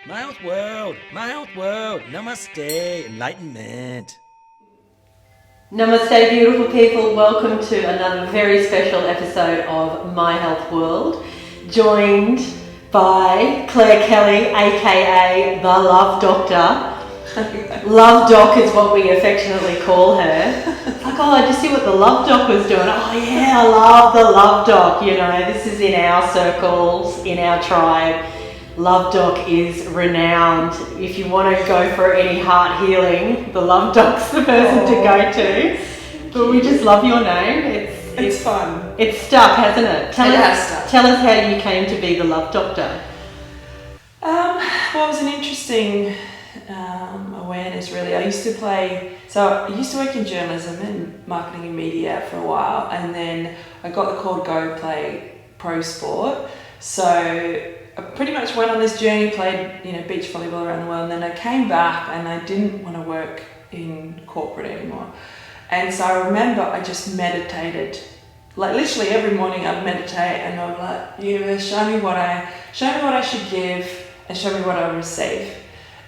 My health world, namaste, enlightenment. Namaste, beautiful people. Welcome to another very special episode of My Health World, joined by Claire Kelly, aka the Love Doctor. Love Doc is what we affectionately call her. It's like, oh, did you see what the Love Doc was doing? Oh yeah, I love the Love Doc. You know, this is in our circles, in our tribe. Love Doc is renowned. If you want to go for any heart healing, the Love Doc's the person to go to. But we just love your name. It's fun. It's stuck, hasn't it? Has stuck. Tell us how you came to be the Love Doctor. Well, it was an interesting awareness, really. I used to work in journalism and marketing and media for a while, and then I got the call to go play pro sport. So I pretty much went on this journey, played beach volleyball around the world, and then I came back and I didn't want to work in corporate anymore. And so I remember I just meditated, like literally every morning I'd meditate, and I'm like, universe, show me what I should give, and show me what I receive.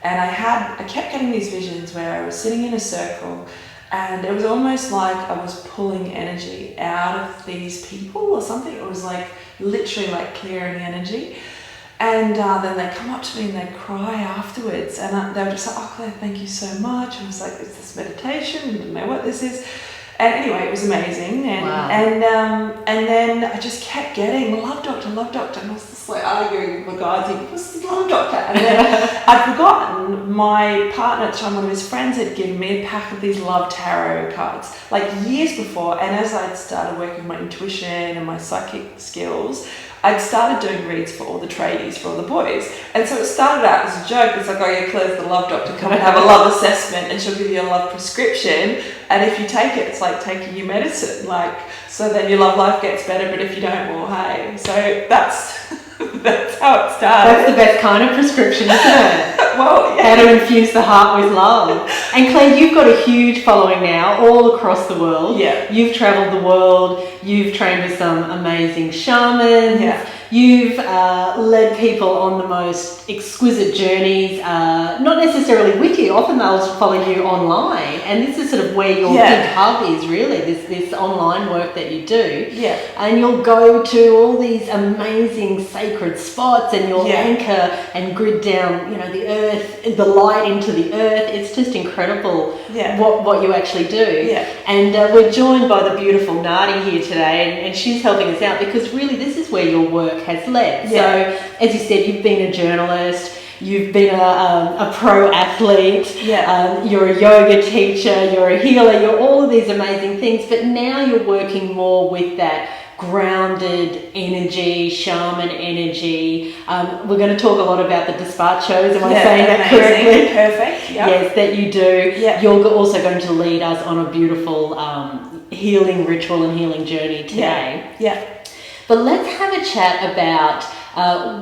And I kept getting these visions where I was sitting in a circle, and it was almost like I was pulling energy out of these people or something. It was like literally like clearing energy. And then they come up to me and they cry afterwards, and they were just like, "Oh, Claire, thank you so much." I was like, "It's this meditation. I don't know what this is." And anyway, it was amazing. And Wow. and then I just kept getting love doctor, and I was just like arguing with my guys, like, "What's the love doctor?" And then I'd forgotten my partner at the time, one of his friends, had given me a pack of these love tarot cards like years before. And as I'd started working my intuition and my psychic skills, I'd started doing reads for all the tradies, for all the boys. And so it started out as a joke. It's like, "Oh yeah, Claire's the love doctor, come and have a love assessment and she'll give you a love prescription. And if you take it, it's like taking your medicine. Like, so then your love life gets better, but if you don't, well, hey." So that's how it started. That's the best kind of prescription, isn't it? Well, yeah. How to infuse the heart with love. And Claire, you've got a huge following now all across the world. Yeah. You've travelled the world. You've trained with some amazing shamans. Yeah. You've led people on the most exquisite journeys, not necessarily with you. Often they'll follow you online. And this is sort of where your big hub is, really, this online work that you do. Yeah. And you'll go to all these amazing sacred spots, and you'll anchor and grid down, the earth, the light into the earth. It's just incredible what you actually do. Yeah. And we're joined by the beautiful Nadi here today, and she's helping us out because really this is where your work has led. Yeah. So, as you said, you've been a journalist. You've been a pro athlete, you're a yoga teacher, you're a healer, you're all of these amazing things, but now you're working more with that grounded energy, shaman energy. We're going to talk a lot about the dispachos, am I saying that correctly? Perfect, yeah. Yes, that you do. Yeah. You're also going to lead us on a beautiful healing ritual and healing journey today. Yeah. But let's have a chat about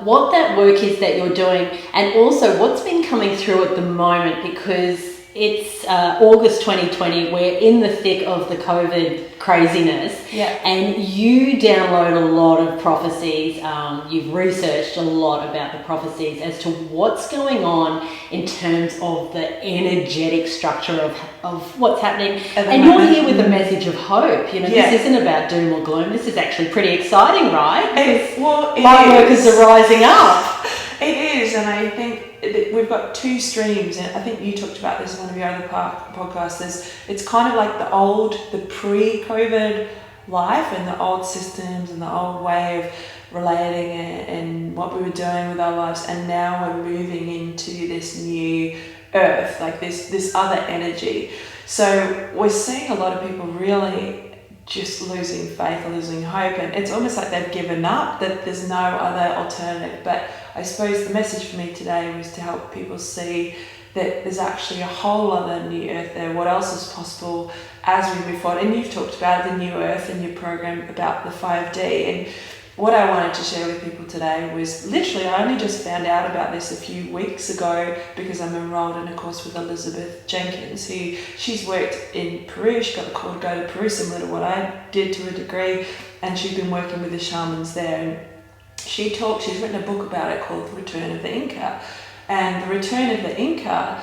what that work is that you're doing, and also what's been coming through at the moment, because it's August 2020. We're in the thick of the COVID craziness, and you download a lot of prophecies. You've researched a lot about the prophecies as to what's going on in terms of the energetic structure of what's happening. And you're here with a message of hope. This isn't about doom or gloom. This is actually pretty exciting, right? Light workers are rising up. It is, and I think we've got two streams, and I think you talked about this in one of your other podcasts. It's kind of like the pre-COVID life and the old systems and the old way of relating and what we were doing with our lives, and now we're moving into this new earth, like this other energy. So we're seeing a lot of people really just losing faith or losing hope, and it's almost like they've given up, that there's no other alternative. But I suppose the message for me today was to help people see that there's actually a whole other new earth there. What else is possible as we move forward? And you've talked about the new earth in your program about the 5D, and what I wanted to share with people today was literally, I only just found out about this a few weeks ago because I'm enrolled in a course with Elizabeth Jenkins, who she's worked in Peru. She got the call to go to Peru, similar to what I did to a degree, and she's been working with the shamans there. And she's written a book about it called Return of the Inca. And the return of the Inca,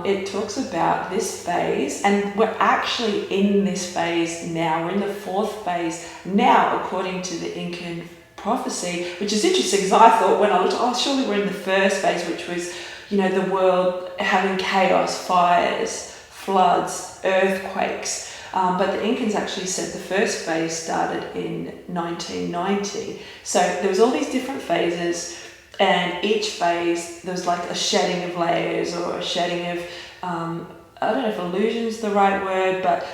it talks about this phase, and we're actually in this phase now. We're in the fourth phase now, according to the Incan Prophecy, which is interesting because I thought when I looked, surely we're in the first phase, which was, the world having chaos, fires, floods, earthquakes. But the Incans actually said the first phase started in 1990. So there was all these different phases, and each phase there was like a shedding of layers or a shedding of I don't know if illusion's the right word, but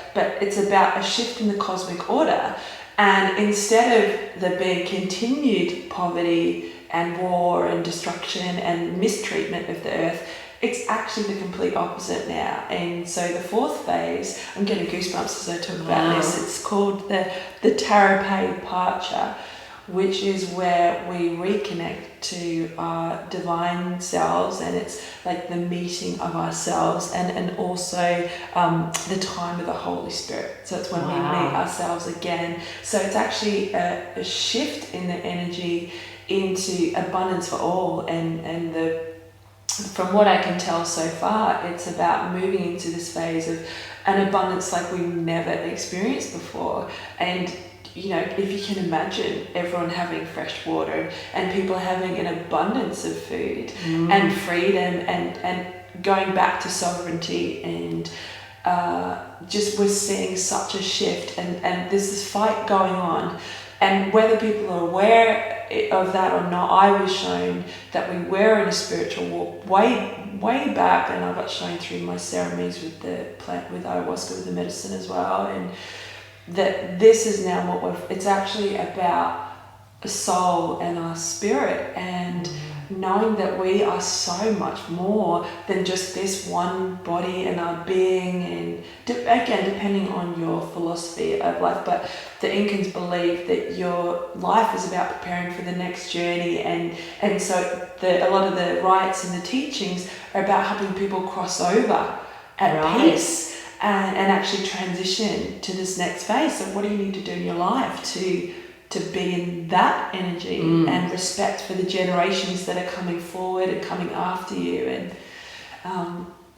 it's about a shift in the cosmic order. And instead of there being continued poverty and war and destruction and mistreatment of the earth, it's actually the complete opposite now. And so the fourth phase, I'm getting goosebumps as I talk about this, it's called the Tarape departure, which is where we reconnect to our divine selves, and it's like the meeting of ourselves and also the time of the Holy Spirit. So it's when we meet ourselves again. So it's actually a shift in the energy into abundance for all, and from what I can tell so far, it's about moving into this phase of an abundance like we've never experienced before. And if you can imagine everyone having fresh water and people having an abundance of food and freedom and going back to sovereignty, and just we're seeing such a shift, and there's this fight going on. And whether people are aware of that or not, I was shown that we were in a spiritual walk way back, and I got shown through my ceremonies with the plant, with ayahuasca, with the medicine as well, and that this is now it's actually about the soul and our spirit, and knowing that we are so much more than just this one body and our being, and again, depending on your philosophy of life, but the Incans believe that your life is about preparing for the next journey, and so a lot of the rites and the teachings are about helping people cross over at peace and actually transition to this next phase. So what do you need to do in your life to be in that energy and respect for the generations that are coming forward and coming after you? And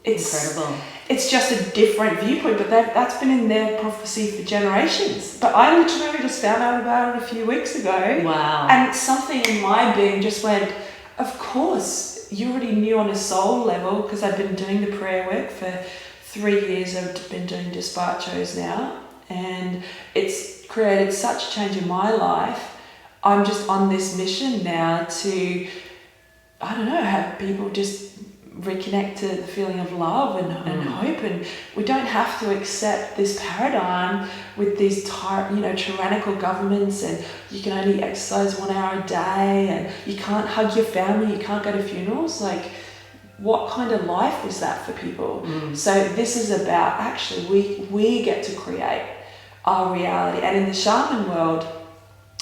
it's incredible. It's just a different viewpoint, but that's been in their prophecy for generations. But I literally just found out about it a few weeks ago. Wow. And something in my being just went, of course, you already knew on a soul level, because I've been doing the prayer work for 3 years. I've been doing despachos now, and it's created such change in my life. I'm just on this mission now to, I don't know, have people just reconnect to the feeling of love and hope, and we don't have to accept this paradigm with these tyrannical governments, and you can only exercise 1 hour a day, and you can't hug your family, you can't go to funerals. Like, what kind of life is that for people? So this is about actually we get to create our reality, and in the shaman world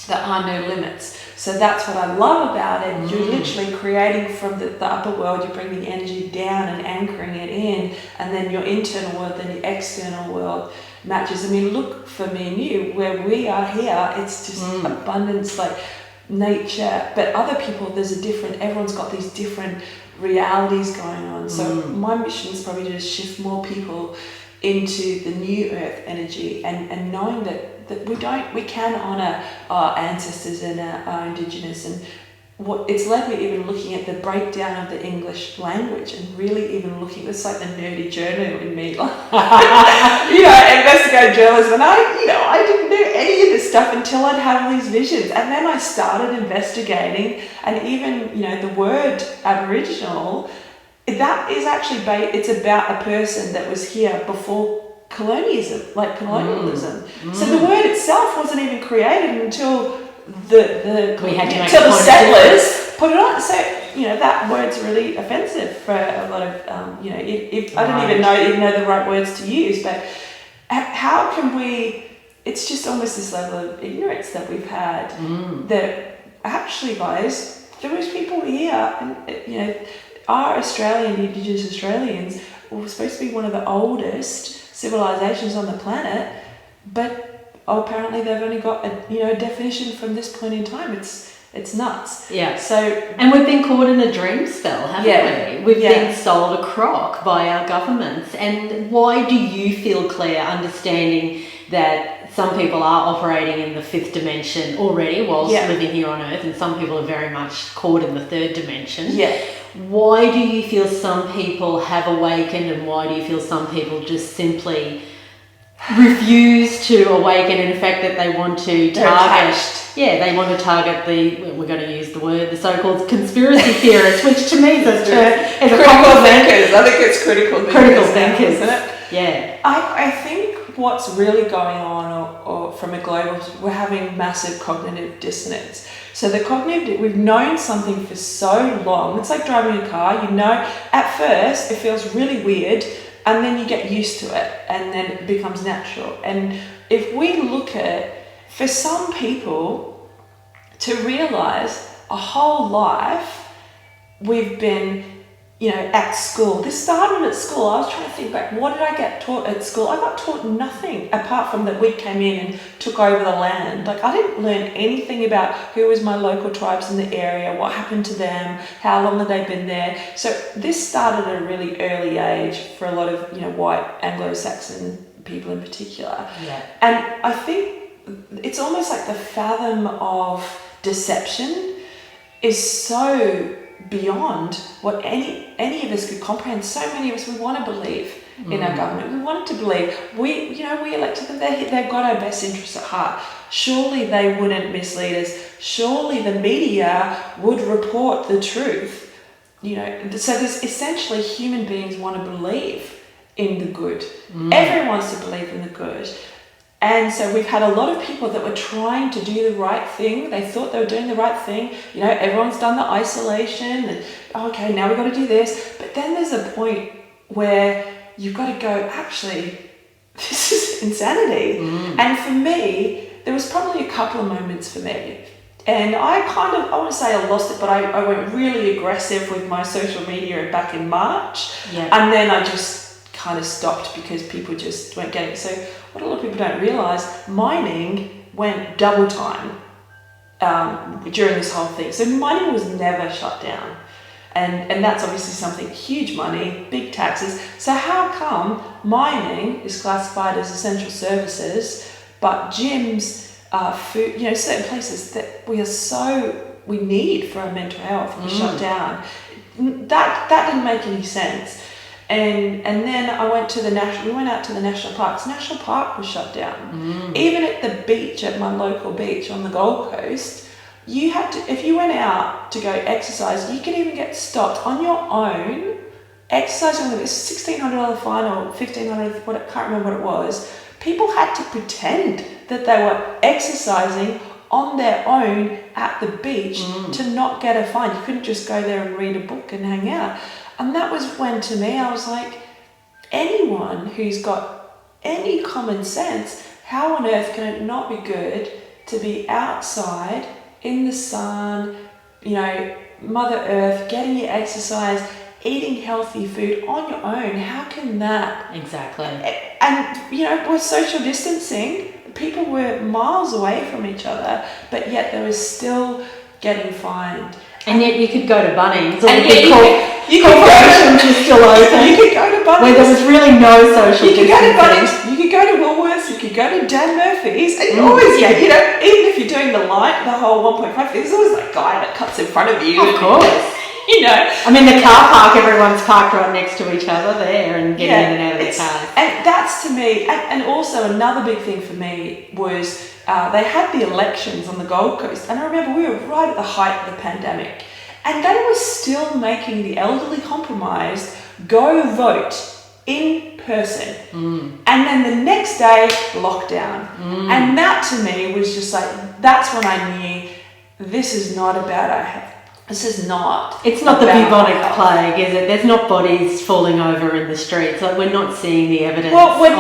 there are no limits. So that's what I love about it. You're literally creating from the upper world, you bring the energy down and anchoring it in, and then your internal world, then the external world matches. I mean, look, for me and you, where we are here, it's just abundance, like nature. But other people, everyone's got these different realities going on. So my mission is probably to just shift more people into the new earth energy, and knowing that we can honor our ancestors and our indigenous, and what it's led me even looking at the breakdown of the English language, and really even looking, it's like the nerdy journal in me, like, investigative journalism, and I didn't know any of this stuff until I'd have these visions, and then I started investigating, and even the word Aboriginal, that is actually it's about a person that was here before colonialism. So the word itself wasn't even created until the settlers put it on. So that word's really offensive for a lot of if I don't even know the right words to use. But how can we? It's just almost this level of ignorance that we've had. That actually, guys, there was people here, and our Indigenous Australians were supposed to be one of the oldest civilizations on the planet, but apparently they've only got a definition from this point in time. It's It's nuts. Yeah. So, and we've been caught in a dream spell, haven't we? We've been sold a crock by our governments. And why do you feel, Claire, understanding that some people are operating in the fifth dimension already whilst living here on Earth, and some people are very much caught in the third dimension? Yeah. Why do you feel some people have awakened, and why do you feel some people just simply refuse to awaken, in the fact that they want to target? They want to target we're going to use the word, the so-called conspiracy theorists, which to me is a critical thinkers. I think it's critical thinkers, isn't it? Yeah. I think what's really going on, or from a global, we're having massive cognitive dissonance. So we've known something for so long. It's like driving a car. At first it feels really weird, and then you get used to it, and then it becomes natural. And if we look at, for some people to realize a whole life we've been, at school. This started at school. I was trying to think back, what did I get taught at school? I got taught nothing apart from that we came in and took over the land. Like, I didn't learn anything about who was my local tribes in the area, what happened to them, how long had they been there. So this started at a really early age for a lot of, white Anglo-Saxon people in particular. Yeah. And I think it's almost like the fathom of deception is so beyond what any of us could comprehend. So many of us, we want to believe in our government. We want to believe we elected them. They've got our best interests at heart. Surely they wouldn't mislead us. Surely the media would report the truth. So there's essentially, human beings want to believe in the good. Everyone wants to believe in the good. And so we've had a lot of people that were trying to do the right thing. They thought they were doing the right thing. Everyone's done the isolation and, okay, now we've got to do this. But then there's a point where you've got to go, actually, this is insanity. And for me, there was probably a couple of moments for me. And I want to say I lost it, but I went really aggressive with my social media back in March. Yeah. And then I just kind of stopped because people just weren't getting it. So what a lot of people don't realise, mining went double time during this whole thing. So mining was never shut down. And that's obviously something, huge money, big taxes. So how come mining is classified as essential services, but gyms, food, certain places that we need for our mental health are shut down? That didn't make any sense. And then we went out to the national parks. National Park was shut down. Even at the beach, at my local beach on the Gold Coast, you had to, if you went out to go exercise, you could even get stopped on your own, exercising with a $1,600 fine or $1,500, I can't remember what it was. People had to pretend that they were exercising on their own at the beach to not get a fine. You couldn't just go there and read a book and hang out. And that was when, to me, I was like, anyone who's got any common sense, how on earth can it not be good to be outside in the sun, Mother Earth, getting your exercise, eating healthy food on your own? How can that? Exactly. And, with social distancing, people were miles away from each other, but yet they were still getting fined. And yet you could go to Bunnings, or you could corporations are still open. You could go to Bunnings. Where there was really no social distancing. You could go to Bunnings, you could go to Woolworths, you could go to Dan Murphy's, and you always get, even if you're doing the whole 1.5, there's always that guy that cuts in front of you. Of course. I mean, the car park, everyone's parked right next to each other there and getting in and out of their cars. And that's, to me, and also another big thing for me was they had the elections on the Gold Coast, and I remember we were right at the height of the pandemic, and they were still making the elderly compromised go vote in person. And then the next day, lockdown. And that, to me, was just like, that's when I knew this is not about our health. This is not. It's not the about bubonic health. plague, is it? There's not bodies falling over in the streets. Like, we're not seeing the evidence. Well, we're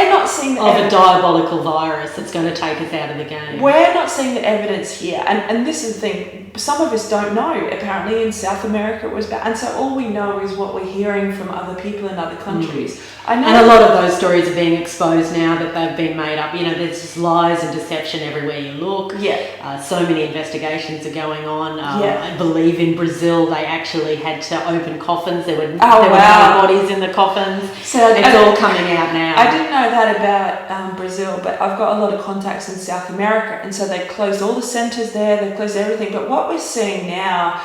not seeing the of evidence. a diabolical virus that's going to take us out of the game. We're not seeing the evidence here, and this is the thing. Some of us don't know. Apparently, in South America, it was bad, and so all we know is what we're hearing from other people in other countries. I know, and a lot of those stories are being exposed now that they've been made up. You know, there's just lies and deception everywhere you look. Yeah. So many investigations are going on. Yeah. I believe in Brazil they actually had to open coffins. There were no bodies in the coffins. So it's all coming out now. I didn't know that about Brazil, but I've got a lot of contacts in South America, and so they closed all the centres there. They closed everything. But what we're seeing now,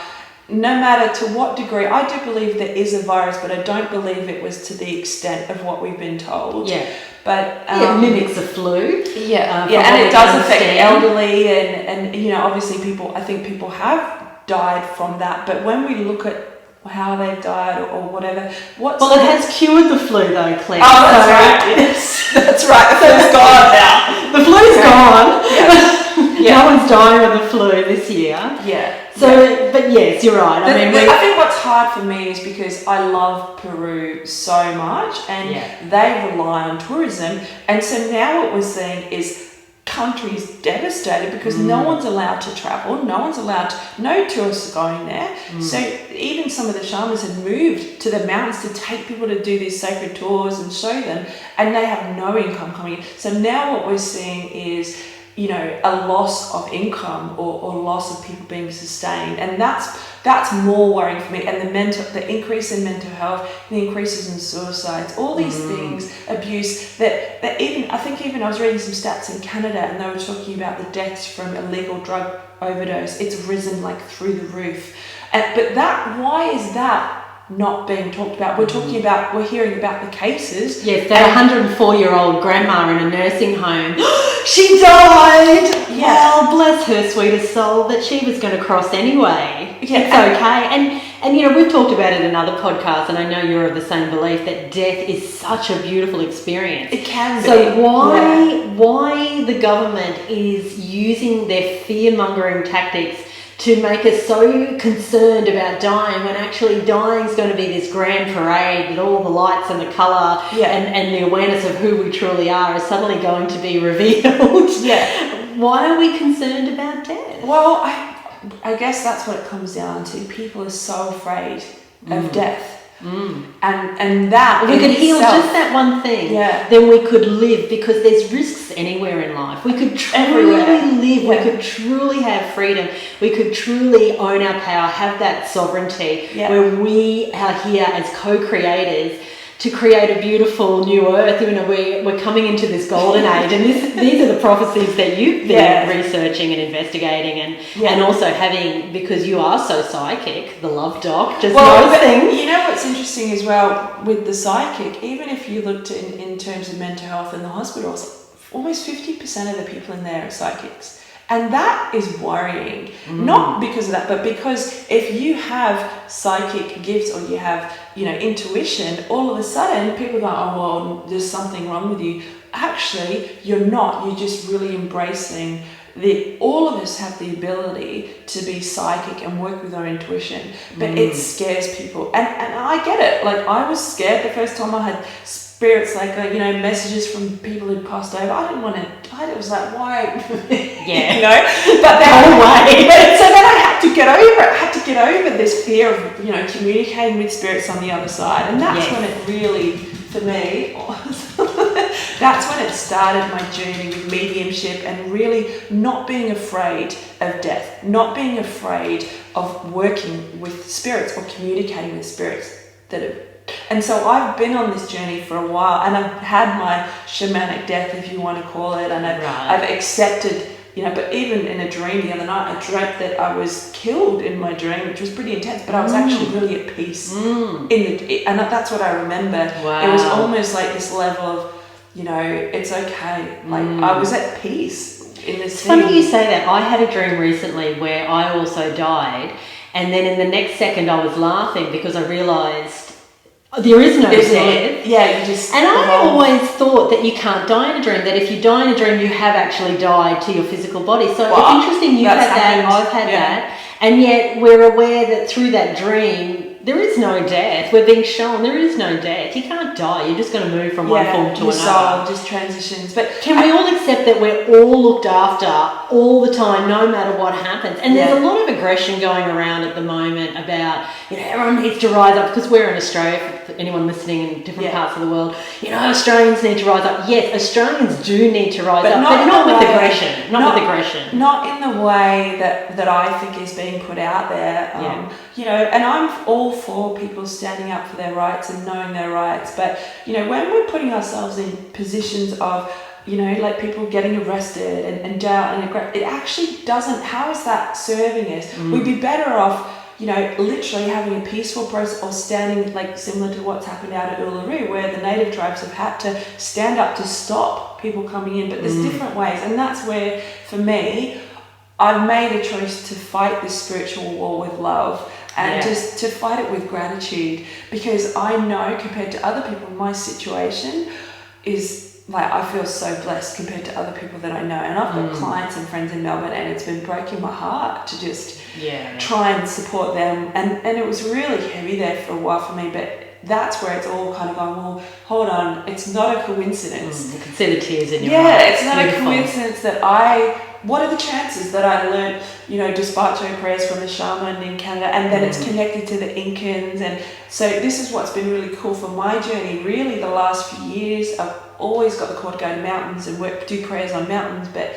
no matter to what degree, I do believe there is a virus, but I don't believe it was to the extent of what we've been told. Yeah. But it mimics a flu. Yeah, and it does affect elderly, and you know, obviously I think people have died from that. But when we look at how they've died or whatever, it has cured the flu though, Claire. Oh, that's right. Yes, that's right. The flu's gone now. The flu's gone. Yeah. No one's dying of the flu this year. Yeah. So, but yes, you're right. I think what's hard for me is because I love Peru so much, and they rely on tourism, and so now what we're seeing is countries devastated because no one's allowed to travel, no tourists are going there. So even some of the shamans had moved to the mountains to take people to do these sacred tours and show them, and they have no income coming in. So now what we're seeing is, you know, a loss of income or loss of people being sustained, and that's more worrying for me. And the increase in mental health, the increases in suicides, all these things, abuse, that even I was reading some stats in Canada, and they were talking about the deaths from illegal drug overdose. It's risen like through the roof, but why is that not being talked about? We're hearing about the cases. Yes, that 104-year-old grandma in a nursing home. She died! Yeah. Well, bless her sweetest soul, but she was going to cross anyway. Yeah. It's okay. And you know, we've talked about it in other podcasts, and I know you're of the same belief that death is such a beautiful experience. It can be. So why the government is using their fear-mongering tactics to make us so concerned about dying, when actually dying is going to be this grand parade with all the lights and the colour and the awareness of who we truly are is suddenly going to be revealed. Yeah. Why are we concerned about death? Well, I guess that's what it comes down to. People are so afraid of death. And that if we could heal just that one thing, then we could live, because there's risks anywhere in life. We could truly live, we could truly have freedom, we could truly own our power, have that sovereignty, where we are here as co-creators to create a beautiful new earth. You know, we're coming into this golden age, and these are the prophecies that you've been researching and investigating, and also having, because you are so psychic, the love doc, just knows things. You know what's interesting as well with the psychic, even if you looked in terms of mental health in the hospitals, almost 50% of the people in there are psychics. And that is worrying, not because of that, but because if you have psychic gifts or you have, you know, intuition, all of a sudden people go, oh, well, there's something wrong with you. Actually, you're not. You're just really embracing all of us have the ability to be psychic and work with our intuition, but it scares people. And I get it. Like, I was scared the first time I had spirits, like, you know, messages from people who'd passed over. I didn't want to die. It was like, why? You know? But then, so then I had to get over it. I had to get over this fear of, you know, communicating with spirits on the other side. And that's when it really, for me, that's when it started my journey with mediumship, and really not being afraid of death, not being afraid of working with spirits or communicating with spirits that have. And so I've been on this journey for a while, and I've had my shamanic death, if you want to call it, and I've accepted, you know, but even in a dream the other night, I dreamt that I was killed in my dream, which was pretty intense, but I was actually really at peace. And that's what I remember. It was almost like this level of, you know, it's okay. Like, I was at peace in this thing. Funny you say that. I had a dream recently where I also died, and then in the next second I was laughing because I realised there is no death. Yeah, you just. And I always thought that you can't die in a dream, that if you die in a dream, you have actually died to your physical body. So it's interesting, you've had that, I've had that. And yet we're aware that through that dream, there is no death. We're being shown there is no death. You can't die. You're just going to move from one form to your another. soul just transitions. But can we all accept that we're all looked after all the time, no matter what happens? And there's a lot of aggression going around at the moment about, everyone needs to rise up, because we're in Australia, for anyone listening in different parts of the world, Australians need to rise up. Yes, Australians do need to rise up, but not with aggression. Not with aggression. Not in the way that I think is being put out there. And I'm all for people standing up for their rights and knowing their rights. But, when we're putting ourselves in positions of, like people getting arrested and jail, and it actually doesn't, how is that serving us? We'd be better off, literally having a peaceful process, or standing, like similar to what's happened out at Uluru, where the native tribes have had to stand up to stop people coming in. But there's different ways, and that's where, for me, I've made a choice to fight this spiritual war with love. And just to fight it with gratitude, because I know, compared to other people, my situation is like, I feel so blessed compared to other people that I know. And I've got clients and friends in Melbourne, and it's been breaking my heart to just try and support them. And it was really heavy there for a while for me, but that's where it's all kind of going, well, hold on, it's not a coincidence. You can see the tears in your eyes. It's not a coincidence that what are the chances that I learned, despacho prayers from the shaman in Canada, and then it's connected to the Incans. And so this is what's been really cool for my journey. Really, the last few years, I've always got the call to go to mountains and do prayers on mountains. But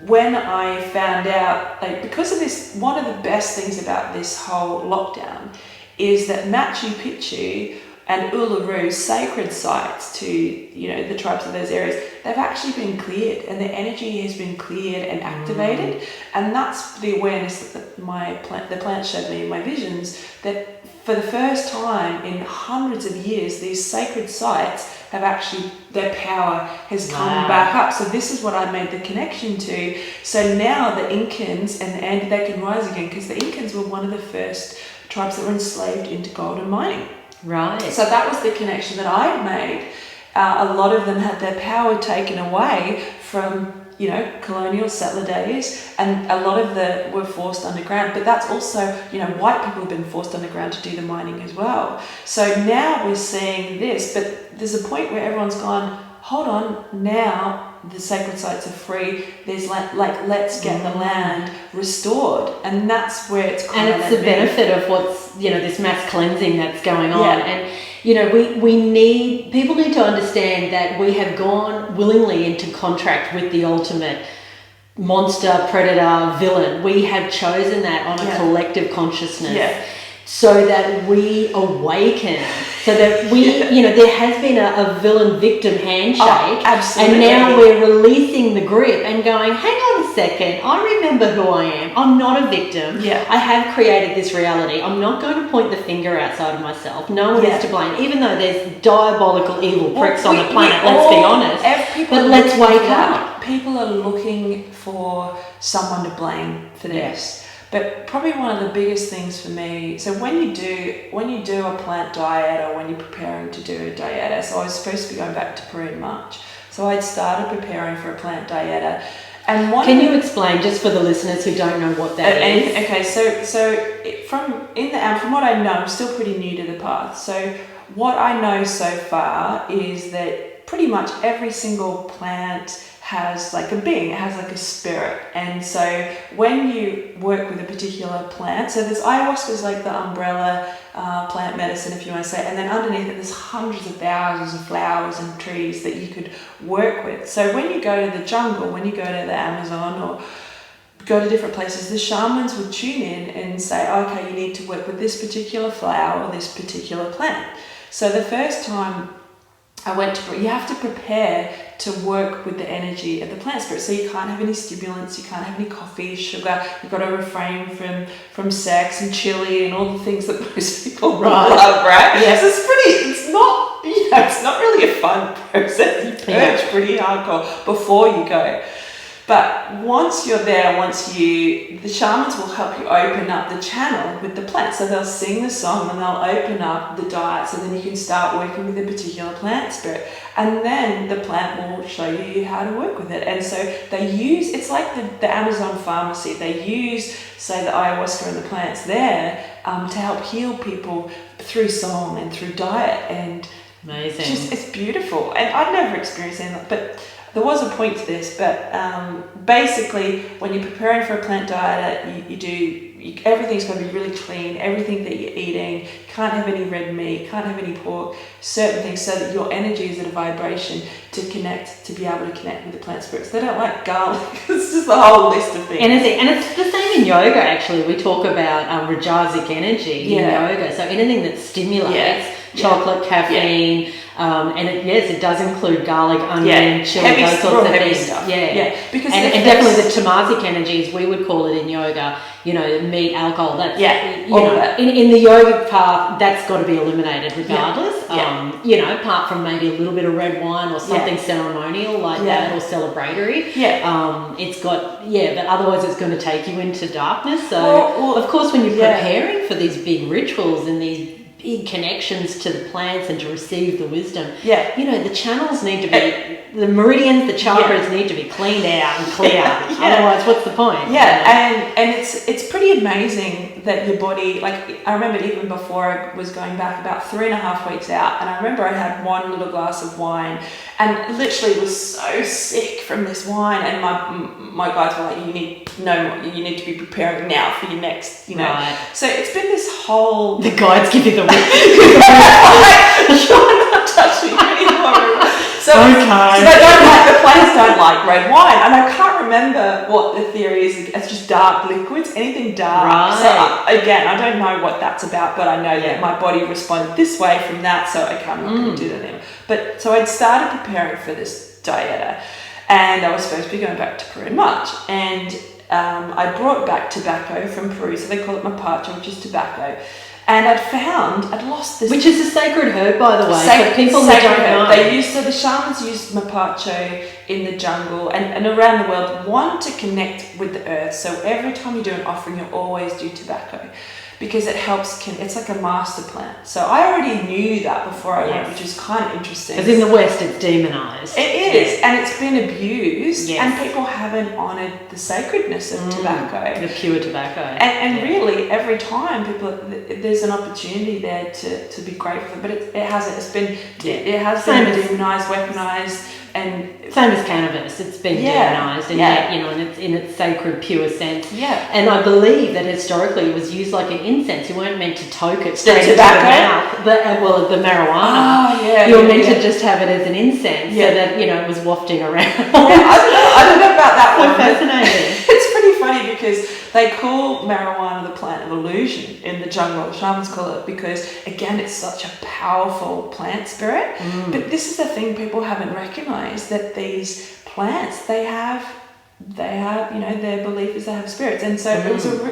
when I found out, because of this, one of the best things about this whole lockdown is that Machu Picchu and Uluru, sacred sites to, the tribes of those areas, they've actually been cleared, and the energy has been cleared and activated. And that's the awareness that the plant showed me in my visions, that for the first time in hundreds of years, these sacred sites have actually, their power has come back up. So this is what I made the connection to. So now the Incans, and they can rise again, because the Incans were one of the first tribes that were enslaved into gold and mining. Right. So that was the connection that I'd made. A lot of them had their power taken away from, colonial settler days, and a lot of them were forced underground. But that's also, white people have been forced underground to do the mining as well. So now we're seeing this, but there's a point where everyone's gone, hold on, now the sacred sites are free. There's let's get the land restored, and that's where it's kind and it's the benefit of what's this mass cleansing that's going on. And people need to understand that we have gone willingly into contract with the ultimate monster, predator, villain. We have chosen that on a collective consciousness. So that we awaken, so that we, there has been a villain victim handshake, absolutely. And now we're releasing the grip and going, hang on a second, I remember who I am. I'm not a victim. I have created this reality. I'm not going to point the finger outside of myself. No one is to blame, even though there's diabolical evil pricks on the planet. Let's be honest. But let's wake up. People are looking for someone to blame for this. But probably one of the biggest things for me, so when you do a plant diet, or when you're preparing to do a dieta, so I was supposed to be going back to Peru in March. So I'd started preparing for a plant dieta. And can you explain, just for the listeners who don't know what that is? Okay, from what I know, I'm still pretty new to the path. So what I know so far is that pretty much every single plant has like a being, it has like a spirit. And so when you work with a particular plant, so there's ayahuasca is like the umbrella plant medicine, if you want to say, and then underneath it there's hundreds of thousands of flowers and trees that you could work with. So when you go to the jungle, when you go to the Amazon or go to different places, the shamans would tune in and say, okay, you need to work with this particular flower or this particular plant. So the first time I went to, you have to prepare to work with the energy of the plant spirit. So you can't have any stimulants, you can't have any coffee, sugar, you've got to refrain from sex and chili and all the things that most people love, right? Yes. So it's not really a fun process. You purge pretty hardcore before you go. But once you're there, the shamans will help you open up the channel with the plant. So they'll sing the song and they'll open up the diet, so then you can start working with a particular plant spirit. And then the plant will show you how to work with it. And so they use, it's like the Amazon pharmacy. They use, say, the ayahuasca and the plants there to help heal people through song and through diet. And amazing. It's beautiful. And I'd never experienced anything, but there was a point to this. But basically, when you're preparing for a plant diet, everything's got to be really clean. Everything that you're eating, can't have any red meat, can't have any pork, certain things, so that your energy is at a vibration to be able to connect with the plant spirits. They don't like garlic. It's just a whole list of things. And it's the same in yoga, actually. We talk about rajasic energy in yoga. So anything that stimulates chocolate, caffeine, and it does include garlic, onion, chili, those sorts of things. Stuff. Yeah. Because and definitely the tamasic energies, we would call it in yoga, meat, alcohol, that's, in the yogic path, that's got to be eliminated regardless. Apart from maybe a little bit of red wine or something ceremonial like that, or celebratory. It's got, but otherwise it's going to take you into darkness. So, of course, when you're preparing for these big rituals and these big connections to the plants and to receive the wisdom. The channels need to be, the meridians, the chakras need to be cleaned out and clear. Otherwise, what's the point? And it's pretty amazing that your body, like, I remember even before I was going back about 3.5 weeks out, and I remember I had one little glass of wine and literally was so sick from this wine, and my guides were like, you need to be preparing now for your next, Right. So it's been this whole... The guides give you the touching anymore. So the plants don't like red wine, and I can't remember what the theory is. It's just dark liquids, anything dark. Right. So again, I don't know what that's about, but I know that my body responded this way from that, so I'm not going to do that anymore. But so I'd started preparing for this dieta, and I was supposed to be going back to Peru in March, and I brought back tobacco from Peru, so they call it mapacho, which is tobacco. And I'd lost this... Which is a sacred herb, by the way. For people who don't know. The shamans used mapacho in the jungle and around the world, one, to connect with the earth. So every time you do an offering, you always do tobacco, because it helps, it's like a master plant. So I already knew that before I went, which is kind of interesting. Because in the West, it's demonised. It is, and it's been abused, and people haven't honoured the sacredness of tobacco. The pure tobacco. And really, every time there's an opportunity there to be grateful, but it hasn't. It has been demonised, weaponised, and same as cannabis. It's been demonised, and yet, and it's in its sacred, pure sense. And I believe that historically it was used like an incense. You weren't meant to toke it straight into the mouth. The marijuana. You were meant to just have it as an incense, so that it was wafting around. I don't know about that one. Fascinating. It's pretty funny because they call marijuana the plant of illusion in the jungle. Shamans call it, because again, it's such a powerful plant spirit. But this is the thing people haven't recognized, that these plants, they have their belief is they have spirits, and so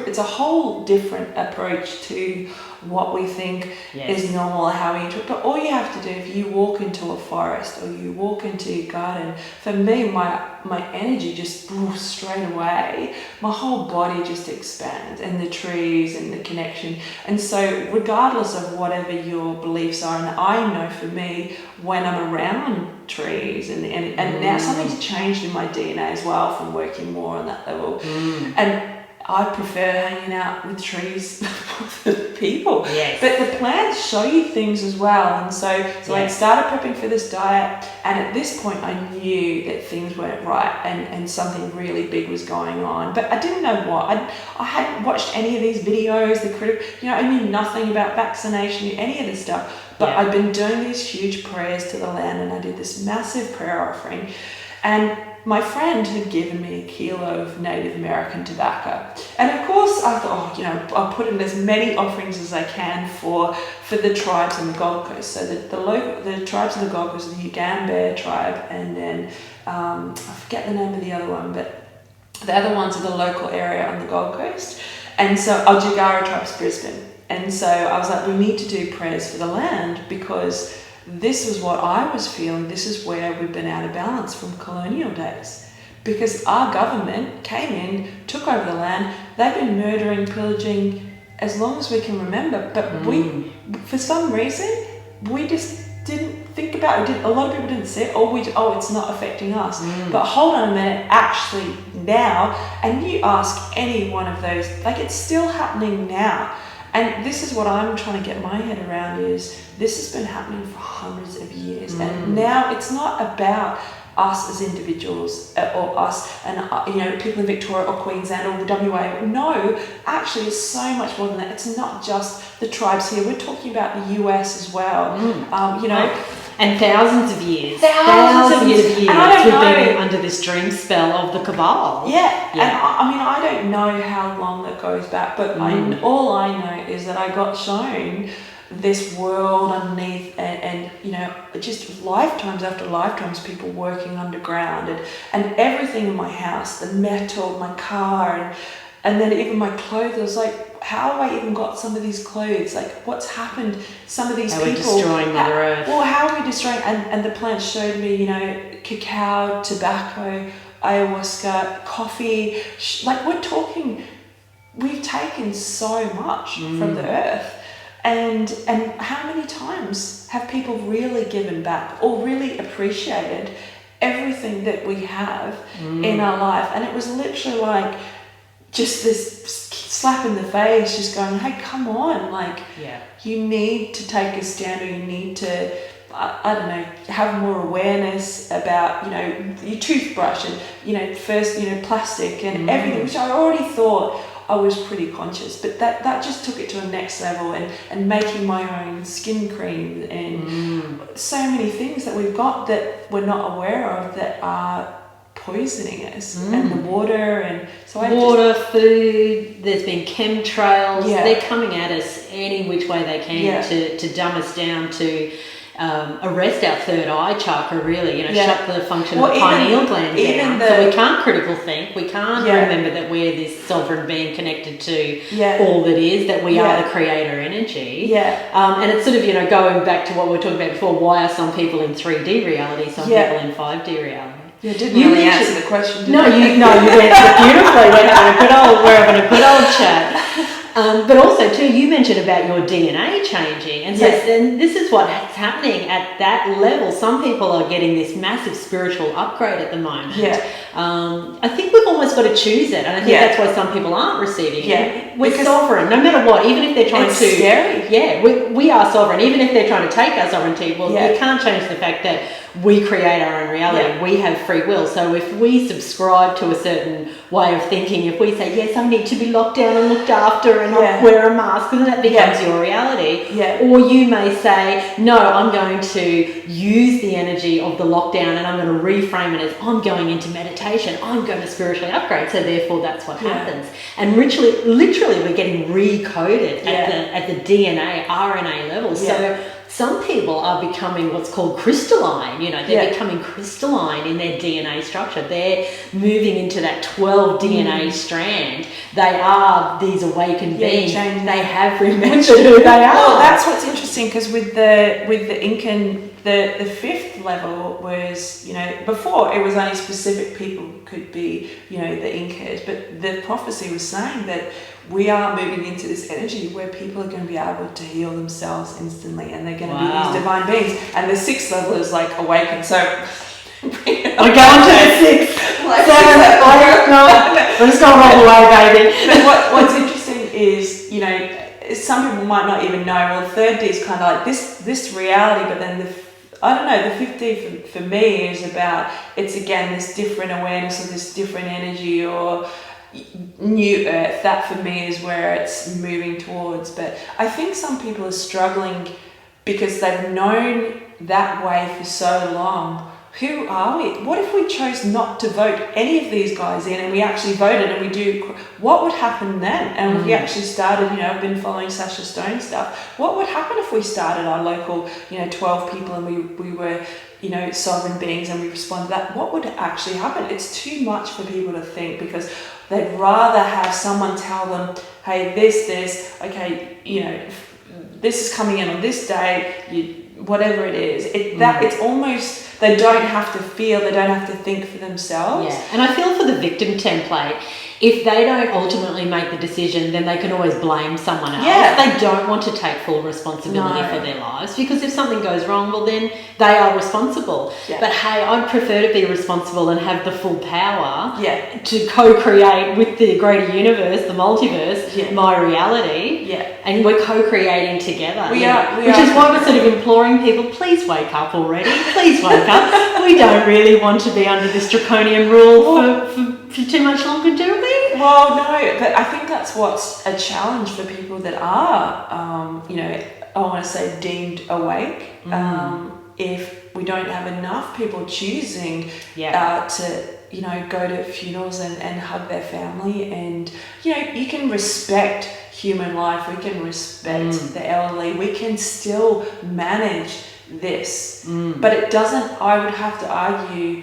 it's a whole different approach to what we think is normal, how we interact. But all you have to do, if you walk into a forest or you walk into your garden, for me, my energy just straight away, my whole body just expands, and the trees and the connection. And so regardless of whatever your beliefs are, and I know for me, when I'm around trees and now something's changed in my DNA as well from working more on that level, and I prefer hanging out with trees than people. But the plants show you things as well. And so I started prepping for this diet, and at this point I knew that things weren't right, and something really big was going on. But I didn't know what. I hadn't watched any of these videos, I knew nothing about vaccination, any of this stuff. But I'd been doing these huge prayers to the land, and I did this massive prayer offering. And my friend had given me 1 kilo of Native American tobacco. And of course I thought, I'll put in as many offerings as I can for the tribes on the Gold Coast. So the tribes on the Gold Coast are the Uganda tribe, and then I forget the name of the other one, but the other ones are the local area on the Gold Coast. And so Algigara tribe's Brisbane. And so I was like, we need to do prayers for the land, because this was what I was feeling. This is where we've been out of balance from colonial days, because our government came in, took over the land. They've been murdering, pillaging as long as we can remember. But we, for some reason, we just didn't think about it. A lot of people didn't see it. It's not affecting us. But hold on a minute, actually now, and you ask any one of those, like, it's still happening now. And this is what I'm trying to get my head around, is this has been happening for hundreds of years. And now it's not about us as individuals or us and people in Victoria or Queensland or WA. No, actually it's so much more than that. It's not just the tribes here. We're talking about the US as well. And thousands of years. Thousands of years. We've been under this dream spell of the cabal. Yeah. And I don't know how long that goes back, but all I know is that I got shown this world underneath, and just lifetimes after lifetimes, people working underground, and everything in my house, the metal, my car, and then even my clothes. I was like, how have I even got some of these clothes? Like, what's happened? Some of these people. We're destroying Mother Earth. Well, how are we destroying? And the plants showed me, cacao, tobacco, ayahuasca, coffee. Like, we've taken so much from the earth. And how many times have people really given back or really appreciated everything that we have in our life? And it was literally like just this slap in the face, just going, hey, come on, you need to take a stand, or you need to, I don't know, have more awareness about, your toothbrush and, first, plastic and everything, which I already thought I was pretty conscious, but that just took it to a next level, and making my own skin cream and so many things that we've got that we're not aware of that are poisoning us, and the water, and so food. There's been chemtrails. They're coming at us any which way they can to dumb us down, to arrest our third eye chakra, really, shut the function of the pineal gland down. So we can't critical think, we can't remember that we're this sovereign being connected to all that is, that we are the creator energy. And it's sort of, going back to what we were talking about before, why are some people in 3D reality, some people in 5D reality? You didn't really answer the question, did you? You answered it beautifully. We're having a good old chat. But also too, you mentioned about your DNA changing, and so and this is what's happening at that level. Some people are getting this massive spiritual upgrade at the moment. I think we've almost got to choose it, and I think that's why some people aren't receiving it. We're sovereign, no matter what, even if they're trying to. Scary. We are sovereign, even if they're trying to take our sovereignty. Well, you can't change the fact that we create our own reality. We have free will. So if we subscribe to a certain way of thinking, if we say, yes, I need to be locked down and looked after and not wear a mask, then that becomes your reality. Or you may say, no, I'm going to use the energy of the lockdown and I'm going to reframe it as I'm going into meditation. I'm going to spiritually upgrade. So therefore that's what happens. And literally we're getting recoded at the DNA, RNA level. So some people are becoming what's called crystalline, they're becoming crystalline in their DNA structure. They're moving into that 12 DNA strand. They are these awakened beings. They have remembered who they are. Well, that's what's interesting, because with the Incan, the fifth level was, before it was only specific people could be, the Incas, but the prophecy was saying that we are moving into this energy where people are going to be able to heal themselves instantly, and they're going to be these divine beings. And the sixth level is like awaken. So we're going to the sixth. We're just going all the way, baby. But what's interesting is, some people might not even know. Well, the third D is kind of like this reality, but then the 50 for me is about, it's again this different awareness of this different energy, or new earth. That for me is where it's moving towards. But I think some people are struggling because they've known that way for so long. Who are we? What if we chose not to vote any of these guys in, and we actually voted, and we do? What would happen then? And if we actually started, I've been following Sasha Stone stuff. What would happen if we started our local, 12 people, and we were, sovereign beings, and we responded to that? What would actually happen? It's too much for people to think, because they'd rather have someone tell them, hey, this, okay, this is coming in on this day, whatever it is, it's almost, they don't have to feel, they don't have to think for themselves. Yeah, and I feel for the victim template, if they don't ultimately make the decision, then they can always blame someone else. Yeah. They don't want to take full responsibility for their lives, because if something goes wrong, well, then they are responsible. Yeah. But hey, I'd prefer to be responsible and have the full power Yeah. to co-create with the greater universe, the multiverse, Yeah. my reality. Yeah. And we're co-creating together. We you know, are. Which is why we're sort of imploring people, please wake up already. Please wake up. We don't really want to be under this draconian rule for too much longer, do we? Well, no, but I think that's what's a challenge for people that are, I want to say deemed awake. If we don't have enough people choosing to, go to funerals and hug their family, and, you can respect human life, we can respect the elderly, we can still manage this. But it doesn't, I would have to argue,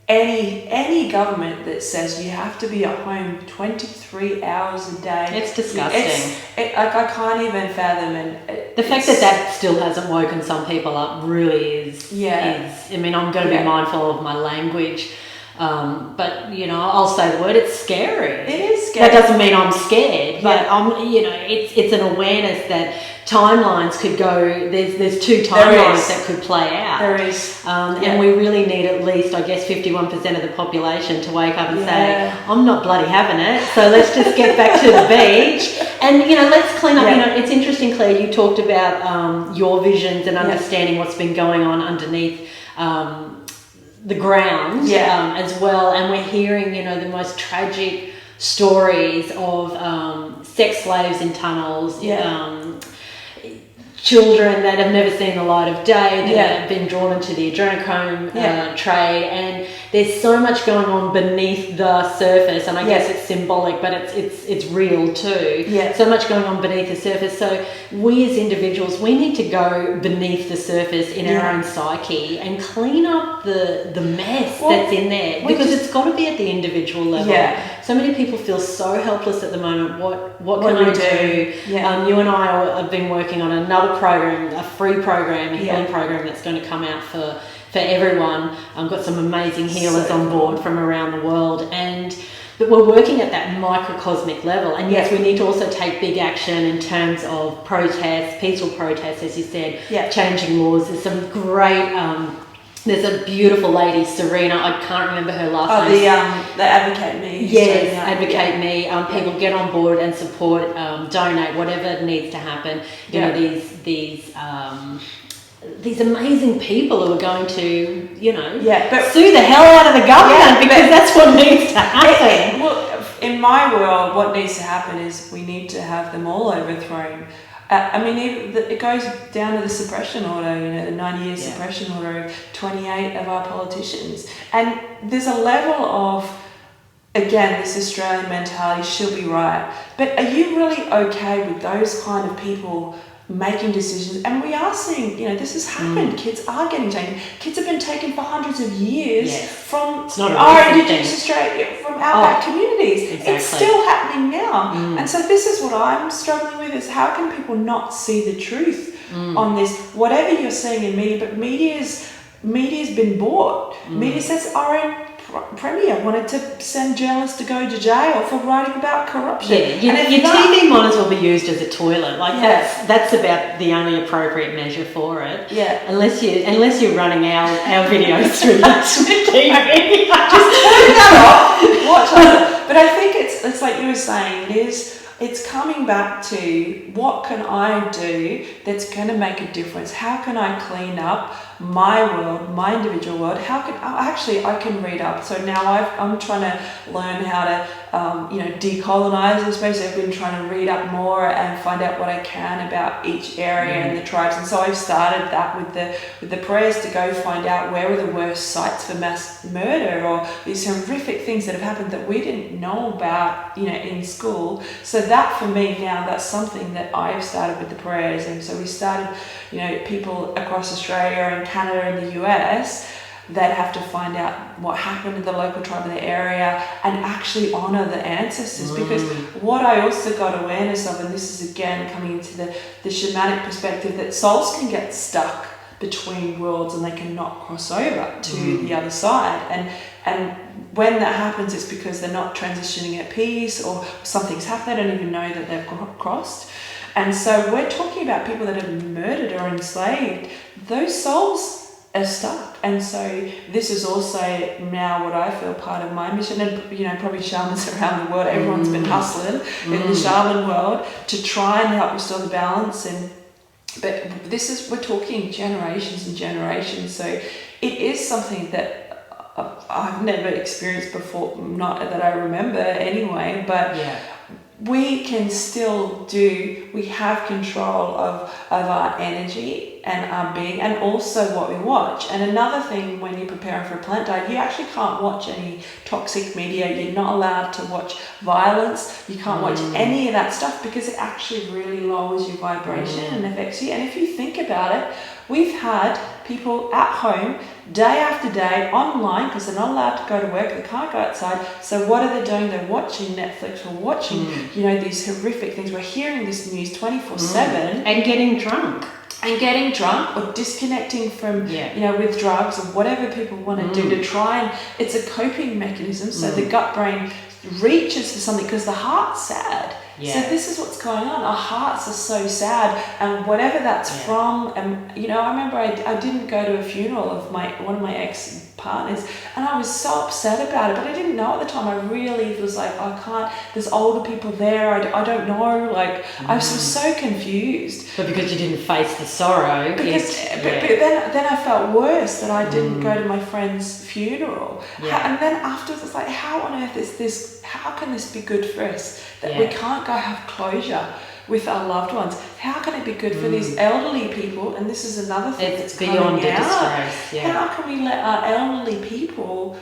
any government that says you have to be at home 23 hours a day, it's disgusting. I can't even fathom. And the fact that still hasn't woken some people up really is. I mean, I'm going to be mindful of my language, but I'll say the word. It's scary. It is scary. That doesn't mean I'm scared, but it's an awareness that timelines could go. There's two timelines that could play out. There is, and we really need at least, I guess, 51% of the population to wake up and say, "I'm not bloody having it." So let's just get back to the beach, and let's clean up. It's interesting, Claire. You talked about your visions and understanding what's been going on underneath the ground as well, and we're hearing the most tragic stories of sex slaves in tunnels. Children that have never seen the light of day, that have been drawn into the adrenochrome trade, and there's so much going on beneath the surface, and I guess it's symbolic, but it's real too. So much going on beneath the surface. So we as individuals, we need to go beneath the surface in our own psyche and clean up the mess that's in there, because it's got to be at the individual level. So many people feel so helpless at the moment. What can I do? You and I have been working on another program, a free program, a healing program that's going to come out for everyone. I've got some amazing healers on board from around the world, and but we're working at that microcosmic level. And yes, we need to also take big action in terms of protests, peaceful protests, as you said, changing laws. There's some great there's a beautiful lady, Serena, I can't remember her last name. The Advocate Me. Yes, Advocate Me. People get on board and support, donate, whatever needs to happen. These amazing people who are going to, sue the hell out of the government because that's what needs to happen. In my world, what needs to happen is we need to have them all overthrown. It goes down to the suppression order, the 90-year suppression order of 28 of our politicians. And there's a level of, again, this Australian mentality, she'll be right. But are you really okay with those kind of people making decisions? And we are seeing, this has happened. Kids are getting taken. Kids have been taken for hundreds of years from our Indigenous Australia, from outback communities. Exactly. It's still happening now. And so this is what I'm struggling with, is how can people not see the truth on this? Whatever you're seeing in media, but media's been bought. Media says our own Premier wanted to send journalists to go to jail for writing about corruption. Your TV monitors will be used as a toilet. That's about the only appropriate measure for it. Unless you're running our videos through TV. Just turn that off. Watch it. But I think it's like you were saying, it's coming back to what can I do that's going to make a difference? How can I clean up my world, my individual world? How can I can read up. So now I'm trying to learn how to decolonize. I suppose I've been trying to read up more and find out what I can about each area and the tribes. And so I've started that with the prayers to go find out where are the worst sites for mass murder or these horrific things that have happened that we didn't know about, in school. So that for me now, that's something that I've started with the prayers. And so we started, people across Australia and Canada and the US They'd have to find out what happened to the local tribe in the area and actually honour the ancestors. Because what I also got awareness of, and this is again coming into the shamanic perspective, that souls can get stuck between worlds and they cannot cross over to the other side. And when that happens, it's because they're not transitioning at peace or something's happened. They don't even know that they've crossed. And so we're talking about people that have murdered or enslaved. Those souls are stuck. And so this is also now what I feel part of my mission, and probably shamans around the world, everyone's been hustling in the shaman world to try and help restore the balance. But we're talking generations and generations, so it is something that I've never experienced before, not that I remember anyway, but we can still we have control of our energy and our being, and also what we watch. And another thing, when you're preparing for a plant diet, you actually can't watch any toxic media. You're not allowed to watch violence. You can't watch any of that stuff, because it actually really lowers your vibration and affects you. And if you think about it, we've had people at home day after day online, because they're not allowed to go to work, they can't go outside. So what are they doing? They're watching Netflix or watching these horrific things. We're hearing this news 24/7 and getting drunk or disconnecting from with drugs or whatever people want to do to try, and it's a coping mechanism. So the gut brain reaches for something because the heart's sad. So this is what's going on. Our hearts are so sad, and whatever that's from. And I remember I didn't go to a funeral of one of my ex-partners, and I was so upset about it, but I didn't know at the time. I really was like, I can't. There's older people there. I don't know. Like I was so confused. But because you didn't face the sorrow, but then I felt worse that I didn't go to my friend's funeral. And then afterwards, it's like, how on earth is this? How can this be good for us that we can't go have closure with our loved ones? How can it be good for these elderly people? And this is another thing that's beyond disgrace. How can we let our elderly people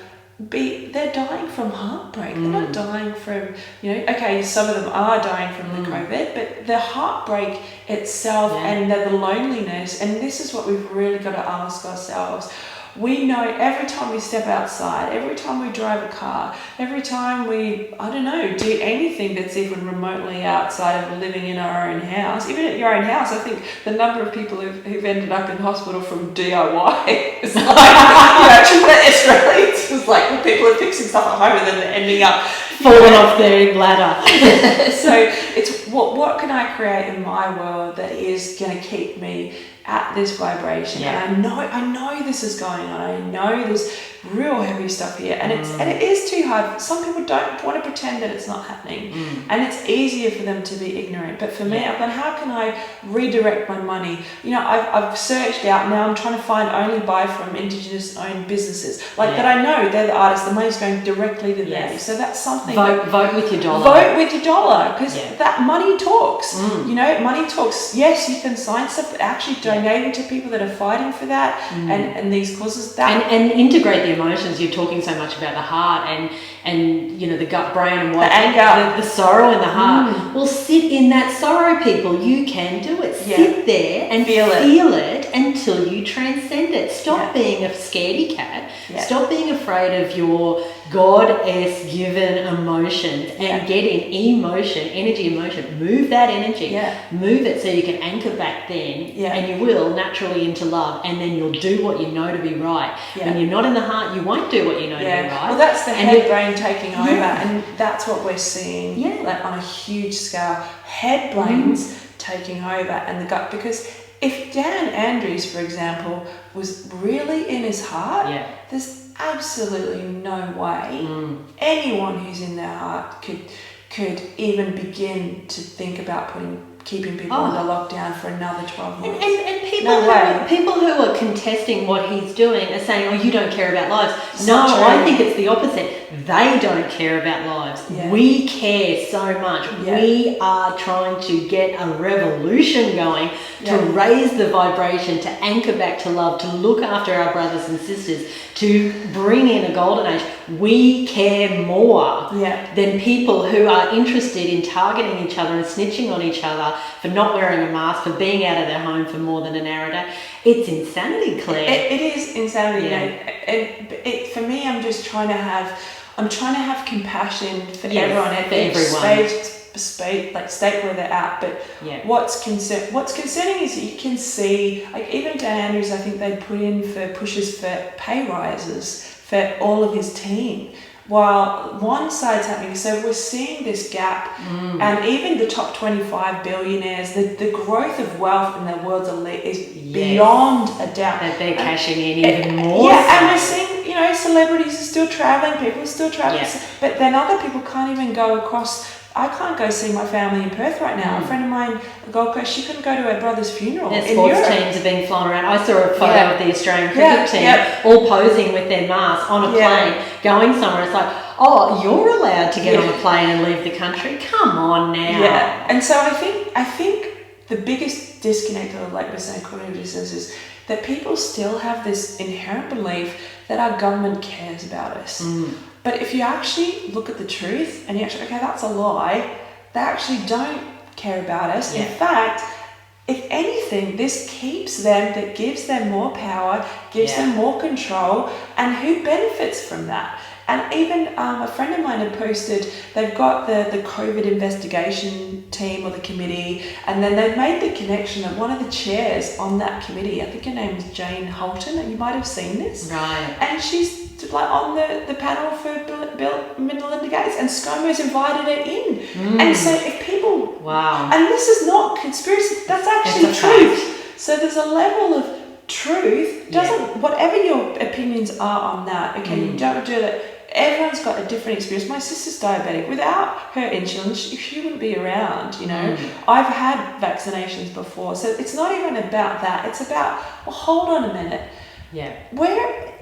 they're dying from heartbreak. They're not dying from, okay, some of them are dying from the COVID, but the heartbreak itself and the loneliness. And this is what we've really got to ask ourselves. We know every time we step outside, every time we drive a car, every time we, do anything that's even remotely outside of living in our own house, even at your own house, I think the number of people who've ended up in hospital from DIY is like, it's really, it's like when people are fixing stuff at home and then they're ending up falling off their ladder. So it's what can I create in my world that is going to keep me at this vibration? And I know this is going on. I know there's real heavy stuff here, and it is too hard. Some people don't want to pretend that it's not happening, and it's easier for them to be ignorant. But for me, I've gone, how can I redirect my money? I've searched out now. I'm trying to find only buy from Indigenous owned businesses that I know they're the artists. The money's going directly to them. So that's something. Vote with your dollar. Vote with your dollar, because that money talks. Money talks. Yes, you can sign stuff, but actually donating to people that are fighting for that and these causes and integrate the emotions. You're talking so much about the heart and the gut brain and what the anger, the sorrow in the heart. Well, sit in that sorrow, people. You can do it. Sit there and feel it until you transcend it. Stop being a scaredy cat. Stop being afraid of your goddess given emotions and get in energy emotion. Move that energy. Move it so you can anchor back then, and you will naturally into love, and then you'll do what you know to be right. When you're not in the heart, you won't do what you know to be right. Well, that's the head brain taking over, and that's what we're seeing on a huge scale. Head brains taking over, and the gut. Because if Dan Andrews, for example, was really in his heart, there's absolutely no way anyone who's in their heart could even begin to think about keeping people under lockdown for another 12 months. And people who are contesting what he's doing are saying, oh, you don't care about lives. I think it's the opposite. They don't care about lives. We care so much. We are trying to get a revolution going to raise the vibration, to anchor back to love, to look after our brothers and sisters, to bring in a golden age. We care more than people who are interested in targeting each other and snitching on each other for not wearing a mask, for being out of their home for more than an hour a day. It's insanity, Claire. It is insanity. And for me, I'm just trying to have compassion for everyone at each state where they're at. But what's concerning is you can see, like even Dan Andrews, I think they put in for pushes for pay rises for all of his team, while one side's happening. So we're seeing this gap, and even the top 25 billionaires, the growth of wealth in the world's elite is beyond a doubt. That they're cashing in even more. And we're seeing, celebrities are still traveling, people are still traveling, but then other people can't even go across. I can't go see my family in Perth right now. A friend of mine, a Gold Coast, she couldn't go to her brother's funeral. Their sports teams are being flown around. I saw a photo of the Australian cricket team all posing with their masks on a plane, going somewhere. It's like, oh, you're allowed to get on a plane and leave the country? Come on now. Yeah, and so I think the biggest disconnect, or like we're saying, cognitive dissonance, is that people still have this inherent belief that our government cares about us. But if you actually look at the truth and you actually, okay, that's a lie, they actually don't care about us. In fact, if anything, this keeps them, that gives them more power, gives them more control, and who benefits from that? And even a friend of mine had posted, they've got the COVID investigation team or the committee, and then they made the connection that one of the chairs on that committee, I think her name is Jane Holton, and you might have seen this. Right. And she's like on the panel for Bill Melinda Gates, and ScoMo's invited her in. And so if people... Wow. And this is not conspiracy, that's actually truth. So there's a level of truth, whatever your opinions are on that, okay, you don't do that. Everyone's got a different experience. My sister's diabetic. Without her insulin, she wouldn't be around, I've had vaccinations before. So it's not even about that. It's about, well, hold on a minute. Yeah.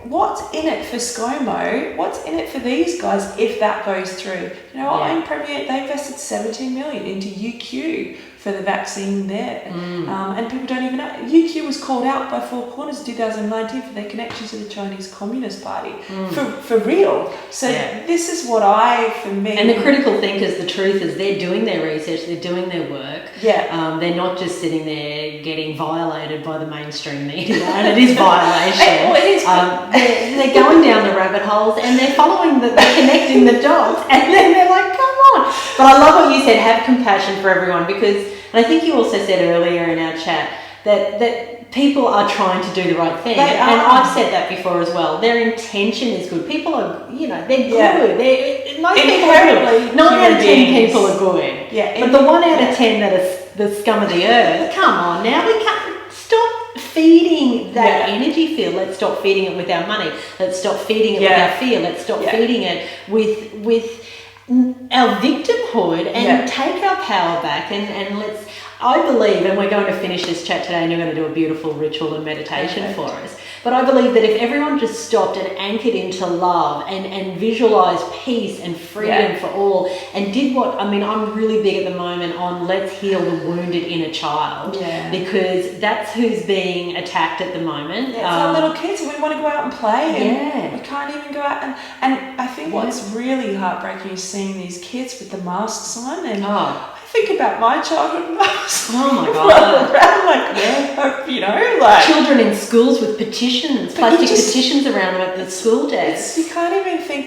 What's in it for ScoMo? What's in it for these guys if that goes through? I'm Premier, they invested 17 million into UQ for the vaccine there. And people don't even know. UQ was called out by Four Corners in 2019 for their connection to the Chinese Communist Party. For real. So this is what for me... And the critical thinkers, the truth is they're doing their research, they're doing their work. They're not just sitting there getting violated by the mainstream media, and it is violation. They're going down the rabbit holes, and they're following they're connecting the dots, and then they're like, come on. But I love what you said, have compassion for everyone, because, and I think you also said earlier in our chat that people are trying to do the right thing. And I've said that before as well. Their intention is good. People are, they're good. Most people are good. 9 out of 10 people are good. But the 1 out of 10 that are the scum of the earth, come on now, we can't stop feeding that energy field. Let's stop feeding it with our money. Let's stop feeding it with our fear. Let's stop feeding it with our victimhood, and take our power back, and let's, I believe, and we're going to finish this chat today, and you're going to do a beautiful ritual and meditation for us, but I believe that if everyone just stopped and anchored into love and visualized peace and freedom for all, and did I'm really big at the moment on let's heal the wounded inner child, because that's who's being attacked at the moment. It's our little kids, and we want to go out and play, and we can't even go out, and I think what's really heartbreaking is seeing these kids with the masks on, and I think about my childhood masks. Oh my God. Like children in schools with petitions, plastic petitions around them at the school desks. You can't even think,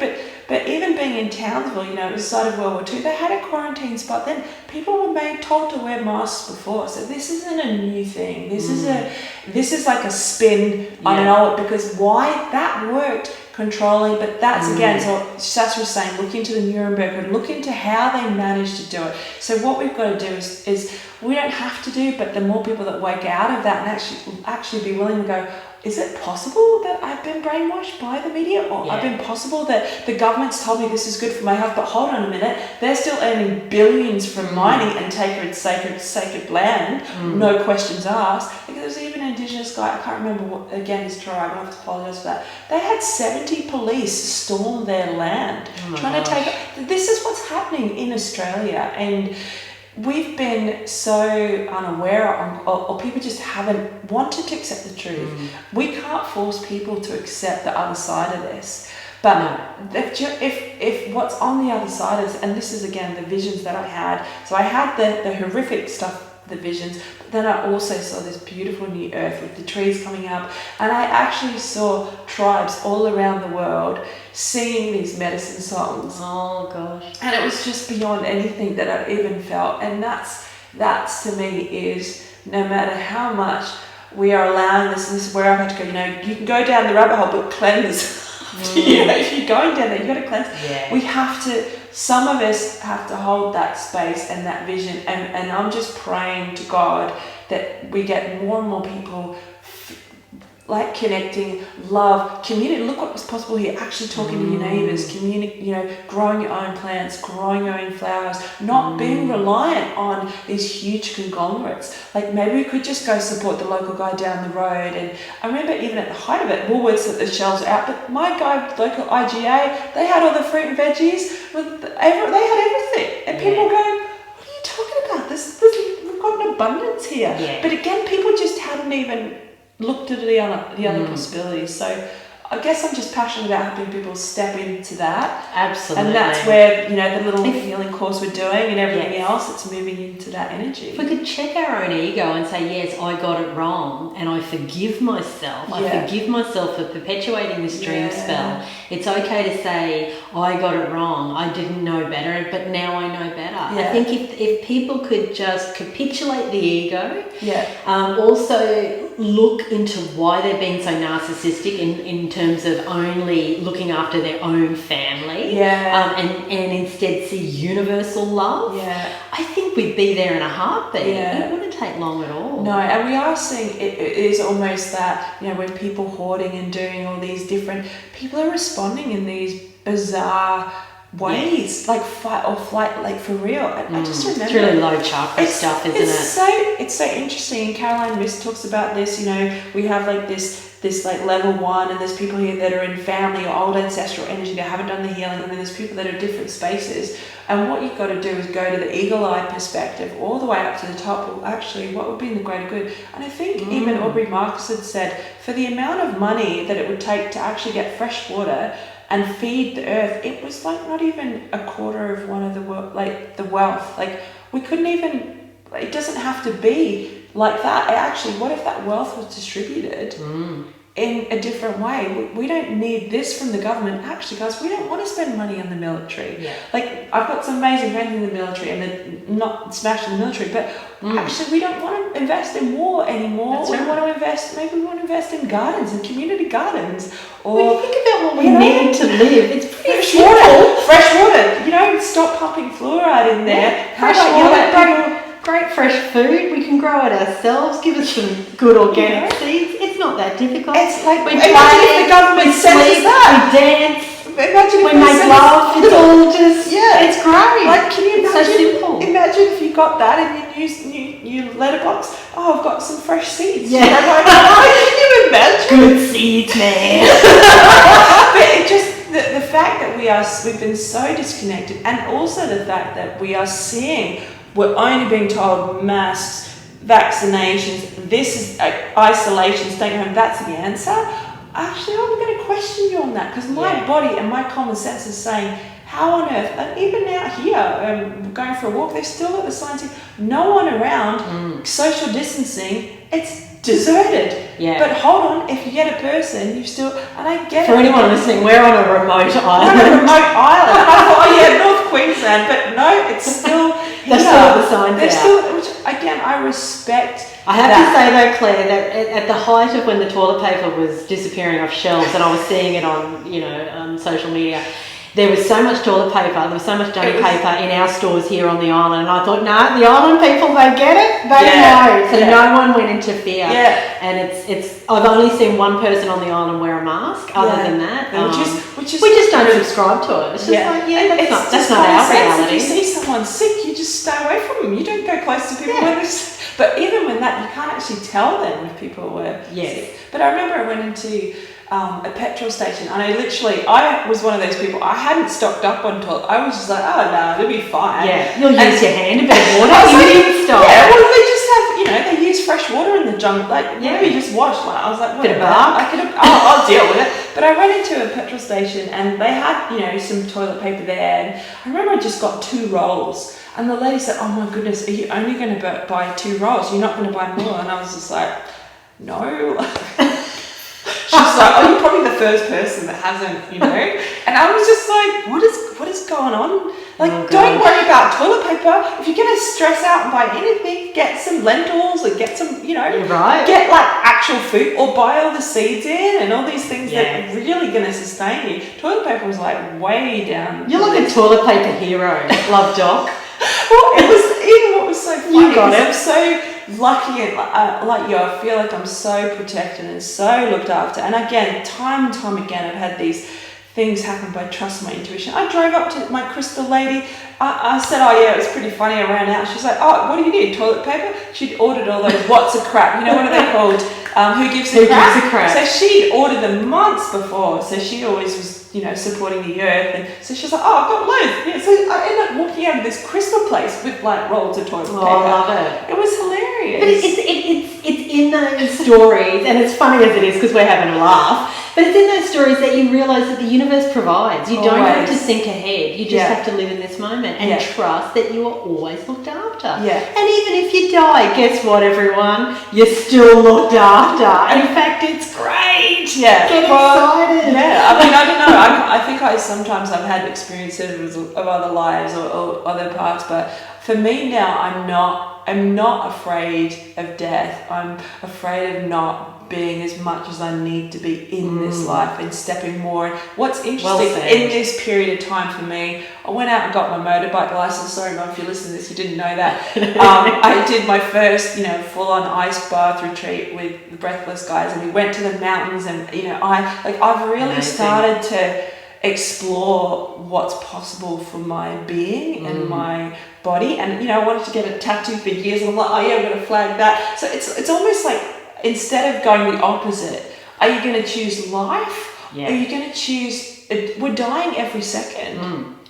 but even being in Townsville, it was the site of World War II, they had a quarantine spot then. People were told to wear masks before, so this isn't a new thing. This is like a spin on an old, because why that worked controlling, but that's again, so Sas was saying, look into the Nuremberg Code, look into how they managed to do it. So what we've got to do is we don't have to do, but the more people that wake out of that and actually be willing to go, is it possible that I've been brainwashed by the media, or I've been possible that the government's told me this is good for my health, but hold on a minute, they're still earning billions from mining and taking its sacred land, no questions asked. Like, there's even an Indigenous guy, I can't remember what, again, his tribe, I have to apologise for that. They had 70 police storm their land, trying to take. This is what's happening in Australia, and we've been so unaware or people just haven't wanted to accept the truth. We can't force people to accept the other side of this. But if what's on the other side of this, and this is again the visions that I had, so I had the horrific stuff, the visions, but then I also saw this beautiful new earth with the trees coming up, and I actually saw tribes all around the world singing these medicine songs. Oh gosh. And it was just beyond anything that I'd even felt. And that's to me is, no matter how much we are allowing this, and this is where I've had to go, you can go down the rabbit hole, but cleanse. If you're going down there, you've got to cleanse. Yeah. We have to, some of us have to hold that space and that vision. And I'm just praying to God that we get more and more people like connecting, love, community. Look what was possible here. Actually talking to your neighbours, growing your own plants, growing your own flowers, not being reliant on these huge conglomerates. Like maybe we could just go support the local guy down the road. And I remember even at the height of it, Woolworths at the shelves are out, but my guy, local IGA, they had all the fruit and veggies. They had everything. And people go, what are you talking about? We've got an abundance here. Yeah. But again, people just hadn't even looked at the other possibilities. So I guess I'm just passionate about helping people step into that. Absolutely. And that's where, the little healing course we're doing and everything else, it's moving into that energy. If we could check our own ego and say, yes, I got it wrong and I forgive myself. I forgive myself for perpetuating this dream spell. It's okay to say, I got it wrong. I didn't know better, but now I know better. I think if people could just capitulate the ego, also look into why they're being so narcissistic in terms of only looking after their own family, and instead see universal love. I think we'd be there in a heartbeat. It wouldn't take long at all. No, and we are seeing it is almost that, when people hoarding and doing all these different, people are responding in these bizarre ways, like fight or flight, like for real. I just remember it's really low chakra stuff, isn't it? It's so interesting. And Caroline Myss talks about this. We have like this like level 1, and there's people here that are in family or old ancestral energy that haven't done the healing, and then there's people that are different spaces. And what you've got to do is go to the eagle-eye perspective all the way up to the top. Well, actually, what would be in the greater good? And I think even Aubrey Marcus had said, for the amount of money that it would take to actually get fresh water and feed the earth, it was like not even a quarter of one of the wealth. Like we couldn't even, it doesn't have to be like that. Actually, what if that wealth was distributed in a different way? We don't need this from the government. Actually, guys, we don't want to spend money on the military. Like I've got some amazing friends in the military, and they're not smashing the military, but actually we don't want to invest in war anymore. We want to invest, maybe we want to invest in gardens and community gardens. Or when you think about what we need to live, it's pretty fresh water. Stop pumping fluoride in there. Fresh water, great fresh food. We can grow it ourselves. Give us some good organic seeds. It's not that difficult. It's like we imagine play, if the government says that. We dance. Imagine if we make love. It's all just it's great. Like, can you imagine? It's so simple. Imagine if you got that and you letterbox. Oh, I've got some fresh seeds. Yeah. Can you imagine? Good seeds, man. But it just the fact that we've been so disconnected, and also the fact that we are seeing, we're only being told masks, vaccinations, this is isolation, staying home, that's the answer. Actually, I'm going to question you on that, because my body and my common sense is saying, how on earth, and even out here, going for a walk, they've still got the signs, no one around, social distancing, it's deserted. But hold on, if you get a person, you still, and I get for anyone listening, we're on a remote island. We're on a remote island. I thought, North Queensland, but no, it's still They've still got the signs They're out. still, which again, I respect. I have to say though, Claire, that at the height of when the toilet paper was disappearing off shelves, and I was seeing it on, on social media, there was so much toilet paper, there was so much Johnny paper in our stores here on the island, and I thought, no, the island people, they get it, they know. So no one went into fear. And it's I've only seen one person on the island wear a mask. Other than that, which is we just don't subscribe to it. It's just that's not our reality. If you see someone sick, you just stay away from them. You don't go close to people when But even when that, you can't actually tell then if people were sick. But I remember I went into a petrol station, and I was one of those people, I hadn't stocked up on toilet. I was just like, oh no, it'll be fine. Yeah, you'll use your hand, a bit of water, you didn't stop. Yeah, well, they just have, they use fresh water in the jungle, like, maybe just wash. Like, I was like, bit of bark. I'll deal with it. But I went into a petrol station, and they had, some toilet paper there, and I remember I just got 2 rolls, and the lady said, oh my goodness, are you only going to buy 2 rolls? You're not going to buy more? And I was just like, no. She's like, oh, you're probably the first person that hasn't, And I was just like, what is going on? Like, don't worry about toilet paper. If you're going to stress out and buy anything, get some lentils or get some, You're right. get like actual food, or buy all the seeds in and all these things that are really going to sustain you. Toilet paper was like way down. You're like a toilet paper hero, love doc. Well, it was, what was so funny, You got it. I'm so lucky, and like you, I feel like I'm so protected and so looked after. And again, time and time again, I've had these things happen by trusting my intuition. I drove up to my crystal lady. I said, oh yeah, it was pretty funny. I ran out. She's like, oh, what do you need? Toilet paper? She'd ordered all those what's a crap. What are they called? Who gives a crap? So she'd ordered them months before. So she always was, supporting the earth. And so she's like, oh, I've got loads. Yeah, so I ended up walking out of this crystal place with like rolls of toilet paper. I love it. It was hilarious. But it's in those stories, and it's funny as it is because we're having a laugh, but it's in those stories that you realise that the universe provides. You don't have to think ahead. You just have to live in this moment and trust that you are always looked after. Yeah. And even if you die, guess what, everyone? You're still looked after. In fact, it's great. Yeah. Get excited. Yeah. I mean, I don't know. I think I've had experiences of other lives or other paths, but for me now, I'm not afraid of death. I'm afraid of not being as much as I need to be in this life and stepping more. What's interesting in this period of time for me, I went out and got my motorbike license. Sorry, Mum, if you listen to this, you didn't know that. I did my first, full-on ice bath retreat with the Breathless guys, and we went to the mountains, and I've really started to explore what's possible for my being and my body. And I wanted to get a tattoo for years, and I'm like, oh yeah, I'm gonna flag that. So it's almost like, instead of going the opposite, are you going to choose life? Yeah. Are you going to choose, we're dying every second.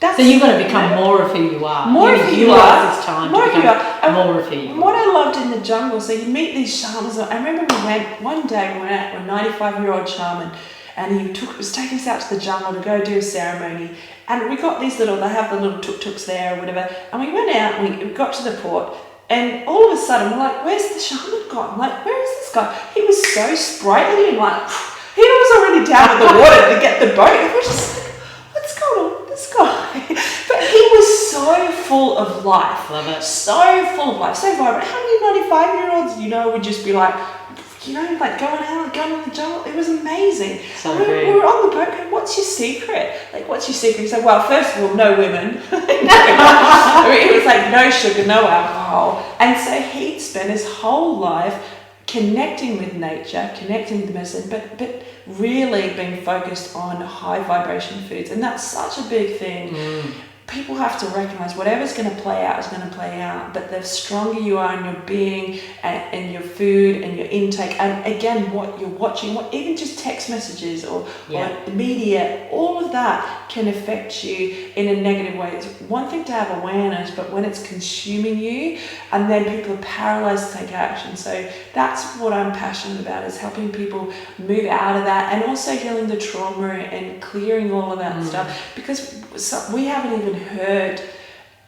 So you've got to become more of who you are. More of who you are. This time more to of who you are. More of who you are. What I loved in the jungle, so you meet these shamans. I remember we went one day, we went out with a 95-year-old shaman, and he was taking us out to the jungle to go do a ceremony. And we got these they have the little tuk-tuks there or whatever. And we went out, and we got to the port. And all of a sudden, we're like, where's the shaman gone? Like, where is this guy? He was so sprightly and like, he was already down in the water to get the boat. And we're just like, what's going on with this guy? But he was so full of life. Love it. So full of life, so vibrant. How many 95-year-olds, would just be like going in the jungle? It was amazing. So we were on the boat going, what's your secret? Like, what's your secret? He said, well, first of all, no women. It was like no sugar, no alcohol. And so he'd spent his whole life connecting with nature, connecting with medicine, but really being focused on high vibration foods. And that's such a big thing. People have to recognize whatever's going to play out is going to play out, but the stronger you are in your being and your food and your intake, and again what you're watching, even just text messages or media, all of that can affect you in a negative way. It's one thing to have awareness, but when it's consuming you, and then people are paralyzed to take action. So that's what I'm passionate about, is helping people move out of that, and also healing the trauma and clearing all of that stuff, because we haven't even heard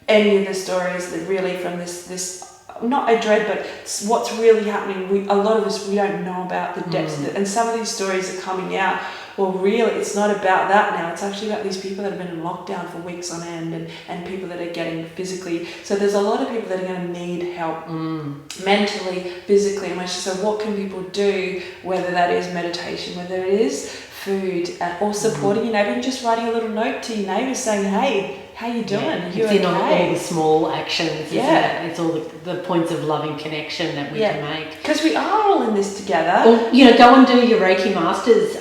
any of the stories that really from this not a dread, but what's really happening. A lot of us, we don't know about the depths of it, and some of these stories are coming out. Well, really, it's not about that now. It's actually about these people that have been in lockdown for weeks on end, and people that are getting physically. So there's a lot of people that are going to need help mentally, physically, emotionally. So what can people do, whether that is meditation, whether it is food, or supporting your neighbour, and just writing a little note to your neighbour saying, hey, how you doing? Yeah. Are you It's in on all okay? the small actions, isn't it? It's all the points of loving connection that we can make. Because we are all in this together. Or, go and do your Reiki Masters,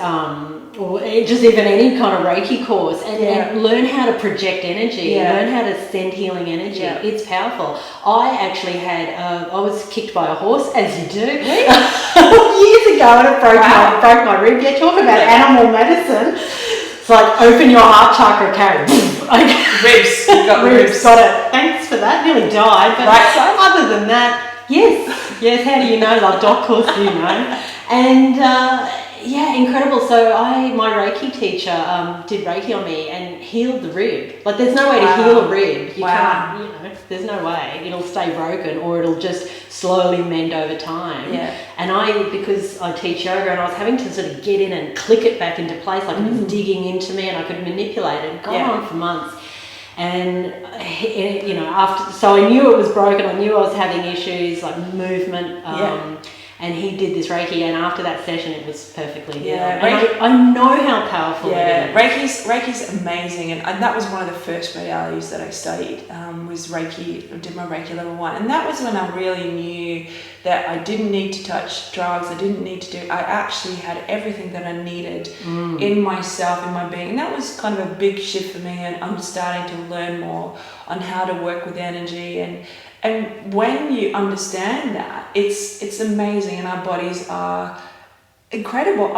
or just even any kind of Reiki course, and learn how to project energy, learn how to send healing energy. Yeah. It's powerful. I actually I was kicked by a horse, as you do, Really? years ago, and it broke my rib. Yeah, talk about animal medicine. It's like open your heart chakra, carry. Ribs. You got ribs. Got it. Thanks for that. Nearly died. But right side? Other than that, yes. How do you know, love? Of course you know. And incredible. So my Reiki teacher did Reiki on me and healed the rib. Like there's no way to heal a rib. You can't. There's no way. It'll stay broken, or it'll just slowly mend over time. Yeah. And because I teach yoga, and I was having to sort of get in and click it back into place, like it was digging into me, and I could manipulate it. It gone on for months. And so I knew it was broken. I knew I was having issues like movement. And he did this Reiki, and after that session, it was perfectly healed. And I know how powerful it is. Reiki's amazing, and that was one of the first modalities that I studied. Was Reiki. I did my Reiki level 1, and that was when I really knew that I didn't need to touch drugs. I didn't need to do. I actually had everything that I needed in myself, in my being, and that was kind of a big shift for me. And I'm starting to learn more on how to work with energy And when you understand that, it's amazing, and our bodies are incredible.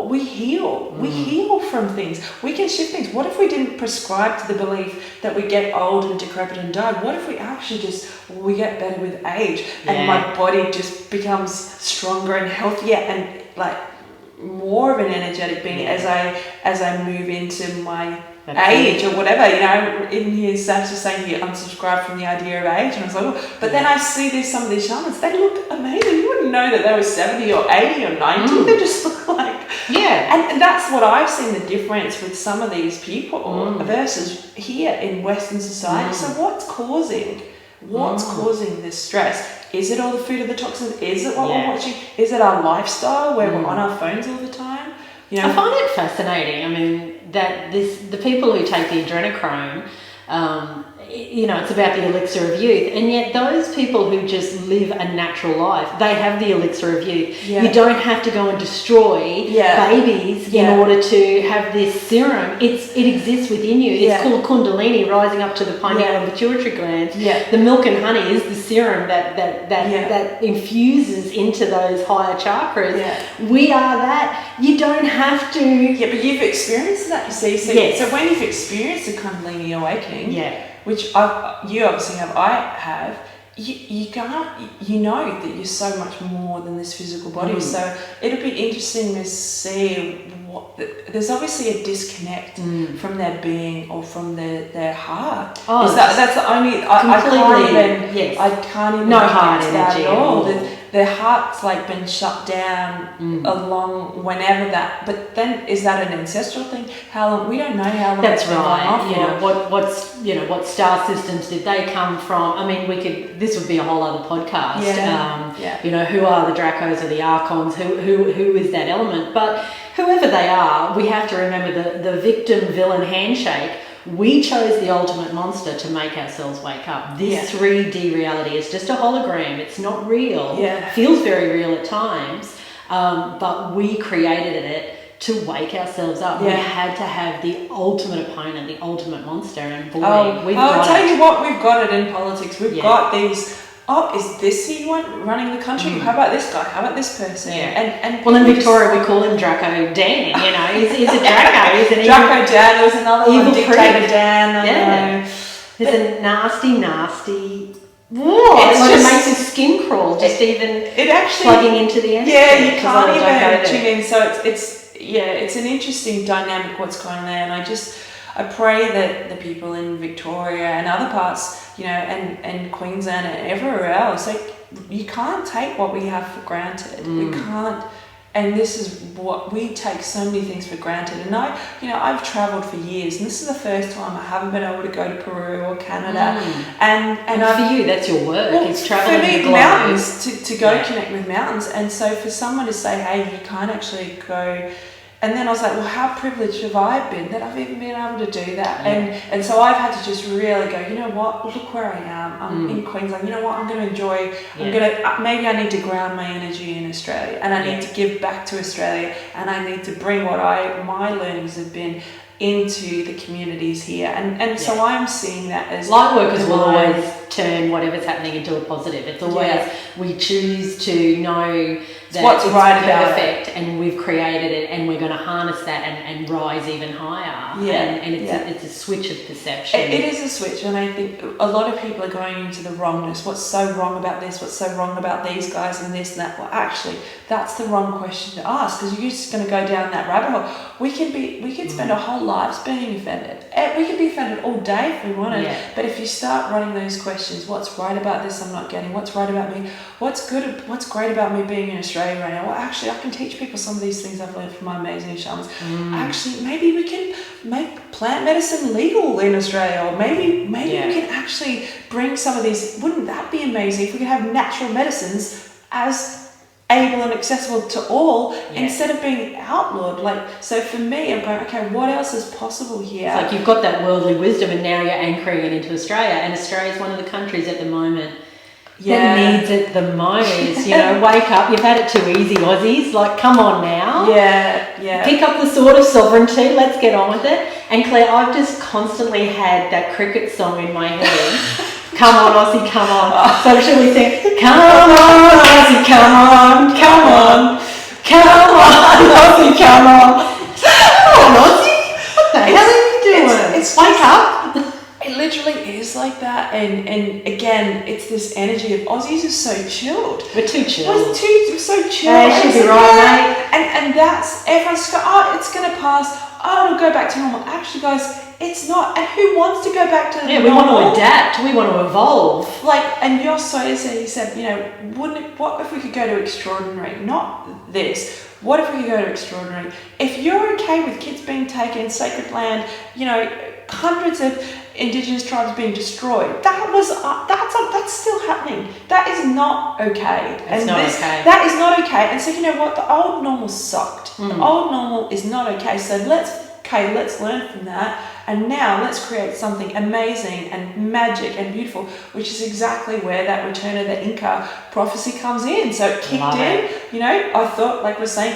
We heal. We heal from things. We can shift things. What if we didn't prescribe to the belief that we get old and decrepit and die? What if we actually we get better with age, and my body just becomes stronger and healthier and like more of an energetic being as I move into my age or whatever, in here Sasha saying you unsubscribe from the idea of age, and I was like, oh. But then I see some of these shamans, they look amazing. You wouldn't know that they were 70 or 80 or 90. They just look like, and that's what I've seen the difference with some of these people versus here in Western society. So what's causing this stress? Is it all the food or the toxins? Is it what we're watching? Is it our lifestyle where we're on our phones all the time? I find it fascinating. I mean, that the people who take the adrenochrome, it's about the elixir of youth, and yet those people who just live a natural life, they have the elixir of youth. You don't have to go and destroy babies in order to have this serum. It exists within you. It's called Kundalini, rising up to the pineal and pituitary glands. The milk and honey is the serum that infuses into those higher chakras. We are that. You don't have to. Yeah, but you've experienced that, you see. So when you've experienced a Kundalini awakening, which you obviously have, I have, you know that you're so much more than this physical body. So it'll be interesting to see there's obviously a disconnect from their being or from their heart. That's the only I can't even no heart energy at all. Their heart's like been shut down along whenever that. But then is that an ancestral thing? How long? We don't know how long. That's right. What star systems did they come from? I mean, this would be a whole other podcast. Who are the Dracos or the Archons? Who is that element? But whoever they are, we have to remember the victim-villain handshake. We chose the ultimate monster to make ourselves wake up. This 3D reality is just a hologram. It's not real. Feels very real at times, but we created it to wake ourselves up. We had to have the ultimate opponent, the ultimate monster, and boy, I'll tell you what, we've got it in politics. We've got these. Oh, is this who you want running the country? How about this guy? How about this person? And well, in Victoria, we call him Draco Dan. He's a Draco. He's an Draco Dan. There was another one, Dictator Dan. There's a nasty. It makes his skin crawl. It actually plugging into the energy. Yeah, you can't even tune in. So it's an interesting dynamic what's going on there, and I pray that the people in Victoria and other parts, and Queensland and everywhere else, like, you can't take what we have for granted. We can't, and this is what we take so many things for granted. And I've travelled for years, and this is the first time I haven't been able to go to Peru or Canada. And for you, that's your work. It's travelling for me, the globe. Mountains to go connect with mountains. And so for someone to say, hey, you can't actually go And then I was like, well, how privileged have I been that I've even been able to do that? Yeah. And so I've had to just really go, you know what, look where I am. I'm in Queensland. You know what, I'm going to enjoy. Maybe I need to ground my energy in Australia, and I need to give back to Australia, and I need to bring what my learnings have been into the communities here. And so I'm seeing that as light workers will always turn whatever's happening into a positive. It's always we choose to know that what's it's right about perfect and we've created it, and we're going to harness that and rise even higher. And it's a switch of perception. It is a switch, and I think a lot of people are going into the wrongness. What's so wrong about this? What's so wrong about these guys and this and that? Well, actually, that's the wrong question to ask, because you're just going to go down that rabbit hole. We can spend our whole lives being offended. We could be offended all day if we wanted. But if you start running those questions, what's right about this I'm not getting? What's right about me? What's great about me being in Australia right now? Well, actually, I can teach people some of these things I've learned from my amazing shamans. Actually, maybe we can make plant medicine legal in Australia, or maybe we can actually bring some of these. Wouldn't that be amazing if we could have natural medicines as able and accessible to all instead of being outlawed? So for me, I'm going, okay, what else is possible here? It's like you've got that worldly wisdom, and now you're anchoring it into Australia, and Australia is one of the countries at the moment that needs it the most. Wake up, you've had it too easy, Aussies. Come on now. Pick up the sword of sovereignty, let's get on with it. And Claire, I've just constantly had that cricket song in my head. Come on, Aussie, come on. So should we sing, come on, Aussie, come on, come on, come on, Aussie, come on. Come on, Aussie. What the hell are you doing? Wake up. It literally is like that, and again, it's this energy of Aussies are so chilled. We're too chilled. We're so chilled. Yeah, she'll be right, mate. And that's, everyone's going, it's going to pass. It'll go back to normal. Actually, guys, it's not. And who wants to go back to normal? We want to adapt. We want to evolve. And your soul said, he said, what if we could go to extraordinary? Not this. What if we could go to extraordinary? If you're okay with kids being taken, sacred land, hundreds of Indigenous tribes being destroyed, that's still happening. That is not okay. It's not okay. That is not okay. And so you know what? The old normal sucked. The old normal is not okay. So let's learn from that. And now let's create something amazing and magic and beautiful, which is exactly where that return of the Inca prophecy comes in. So it kicked in, I thought, like we're saying,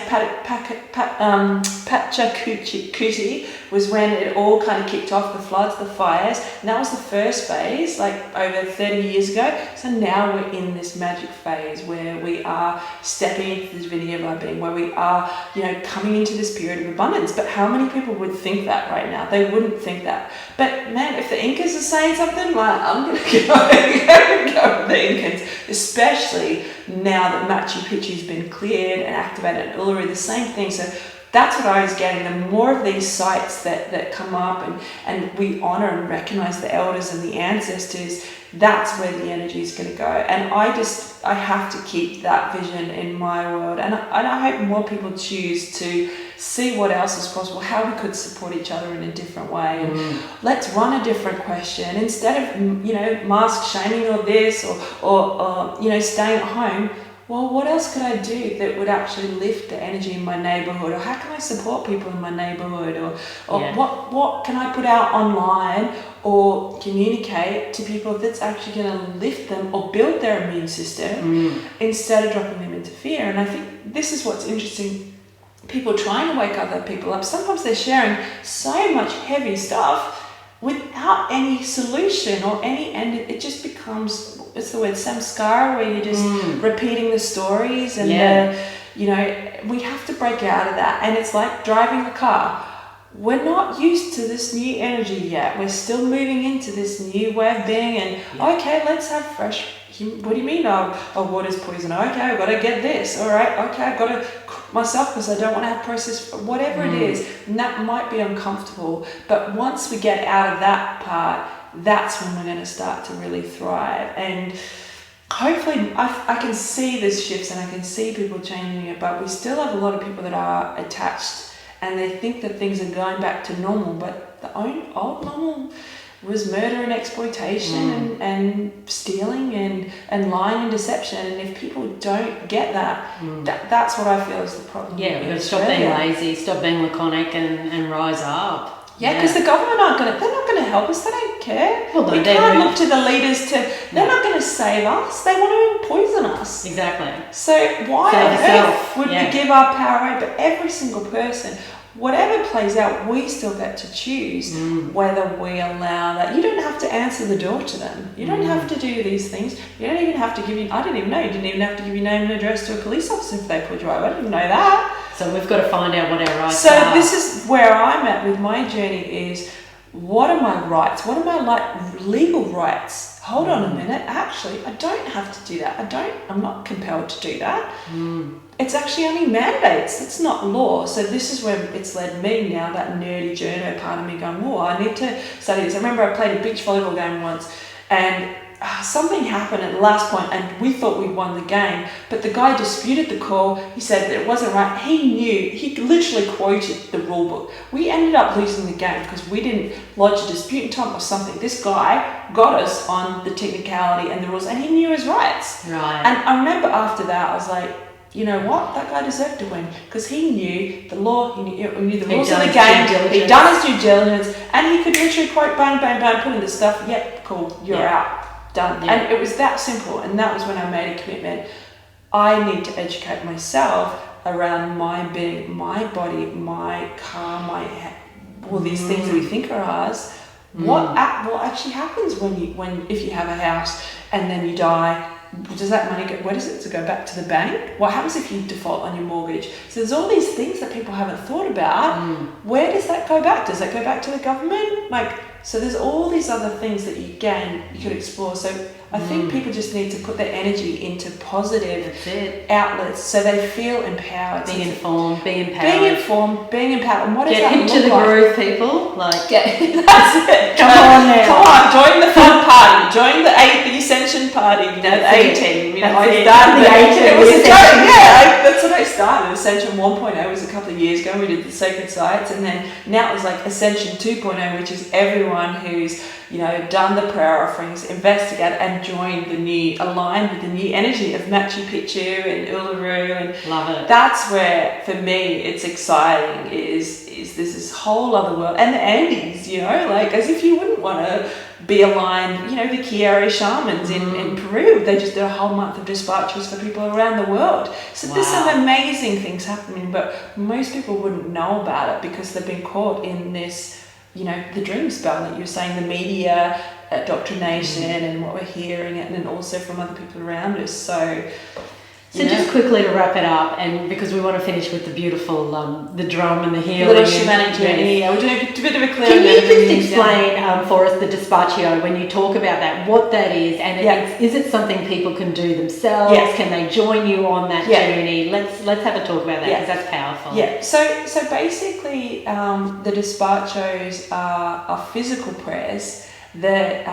Pachacuti was when it all kind of kicked off, the floods, the fires. And that was the first phase, over 30 years ago. So now we're in this magic phase where we are stepping into this video of our being, where we are, coming into this period of abundance. But how many people would think that right now? They wouldn't think that. But man, if the Incas are saying something, I'm going to go with the Incans, especially now that Machu Picchu's been cleared and activated, and Uluru, the same thing. So that's what I was getting. The more of these sites that come up and we honor and recognize the elders and the ancestors, that's where the energy is going to go. And I have to keep that vision in my world. And I hope more people choose to see what else is possible, how we could support each other in a different way. And let's run a different question. Instead of, mask shaming or this or staying at home, well, what else could I do that would actually lift the energy in my neighborhood? Or how can I support people in my neighborhood? Or what can I put out online or communicate to people that's actually going to lift them or build their immune system instead of dropping them into fear? And I think this is what's interesting. People trying to wake other people up, sometimes they're sharing so much heavy stuff without any solution or any end. It just becomes, it's the word samskara, where you're just repeating the stories and we have to break out of that. And it's like driving a car. We're not used to this new energy yet. We're still moving into this new way of being, and okay, let's have fresh. What do you mean? Water's poison. Okay, I've got to get this. All right. Okay, I've got to cook myself because I don't want to have processed, whatever it is. And that might be uncomfortable. But once we get out of that part, that's when we're going to start to really thrive. And hopefully I can see this shifts and I can see people changing it, but we still have a lot of people that are attached and they think that things are going back to normal, but the old normal was murder and exploitation and stealing and lying and deception. And if people don't get that, that's what I feel is the problem. Yeah, we've got to stop being lazy, stop being laconic, and rise up. Yeah, because the government they're not going to help us. They don't care. Well, we can't look to the leaders they're not going to save us. They want to poison us. Exactly. So why on earth would we give our power away? But every single person, whatever plays out, we still get to choose whether we allow that. You don't have to answer the door to them. You don't have to do these things. You don't even have to I didn't even know, you didn't even have to give your name and address to a police officer if they pulled you over. I didn't know that. So we've got to find out what our rights are. So this is where I'm at with my journey is, what are my rights? What are my legal rights? Hold on a minute. Actually, I don't have to do that. I'm not compelled to do that. It's actually only mandates. It's not law. So this is where it's led me now, that nerdy journo part of me going, I need to study this. I remember I played a beach volleyball game once and something happened at the last point and we thought we'd won the game, but the guy disputed the call. He said that it wasn't right. He literally quoted the rule book. We ended up losing the game because we didn't lodge a dispute in time or something. This guy got us on the technicality and the rules, and he knew his rights. Right. And I remember after that, I was like, you know what? That guy deserved to win because he knew the law, he knew the rules of the game, he'd done his due diligence, and he could literally quote, bang, bang, bang, put in the stuff, yep, cool, you're out, done. Yeah. And it was that simple, and that was when I made a commitment. I need to educate myself around my being, my body, my car, all these things that we think are ours. What actually happens if you have a house and then you die? Does that money where does it go back to the bank? What happens if you default on your mortgage? So there's all these things that people haven't thought about. Where does that go back? Does that go back to the government? So there's all these other things that you could explore. So I think people just need to put their energy into positive outlets so they feel empowered. Being informed, being empowered. Being empowered. And what does that look like? Get into the groove, people. That's it. Come on now. Come on, join the fun party. Join the Ascension party. You know, the A-team. I started the A-team. It was a joke. Yeah, that's what I started. Ascension 1.0 was a couple of years ago. We did the sacred sites, and then now it was like Ascension 2.0, which is everyone who's done the prayer offerings, investigated, and joined aligned with the new energy of Machu Picchu and Uluru, and love it. That's where, for me, it's exciting. Is there's this whole other world, and the Andes, as if you wouldn't want to be aligned. The Kiara shamans in Peru, they just did a whole month of dispatches for people around the world. So there's some amazing things happening, but most people wouldn't know about it because they've been caught in this. The dream spell that you're saying, the media indoctrination and what we're hearing, and then also from other people around us. So just quickly to wrap it up, and because we want to finish with the beautiful, the drum and the healing. Little shamanic journey. Yeah, we're doing a bit of a clear. Can you just explain for us the despacio when you talk about that, what that is, and is it something people can do themselves? Yes. Can they join you on that journey? Let's have a talk about that because that's powerful. Yeah. So basically, the despachos are physical prayers that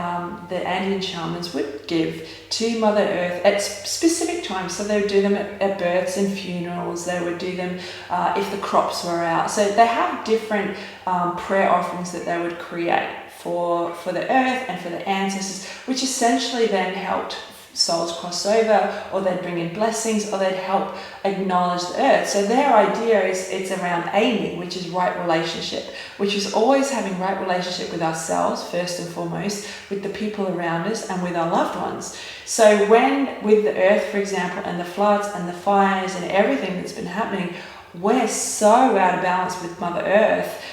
the Andean shamans would give to Mother Earth at specific times. So they would do them at births and funerals. They would do them if the crops were out. So they have different prayer offerings that they would create for the earth and for the ancestors, which essentially then helped souls cross over, or they'd bring in blessings, or they'd help acknowledge the earth. So their idea is it's around aiming, which is right relationship, which is always having right relationship with ourselves first and foremost, with the people around us, and with our loved ones. So when with the earth, for example, and the floods and the fires and everything that's been happening, we're so out of balance with Mother Earth.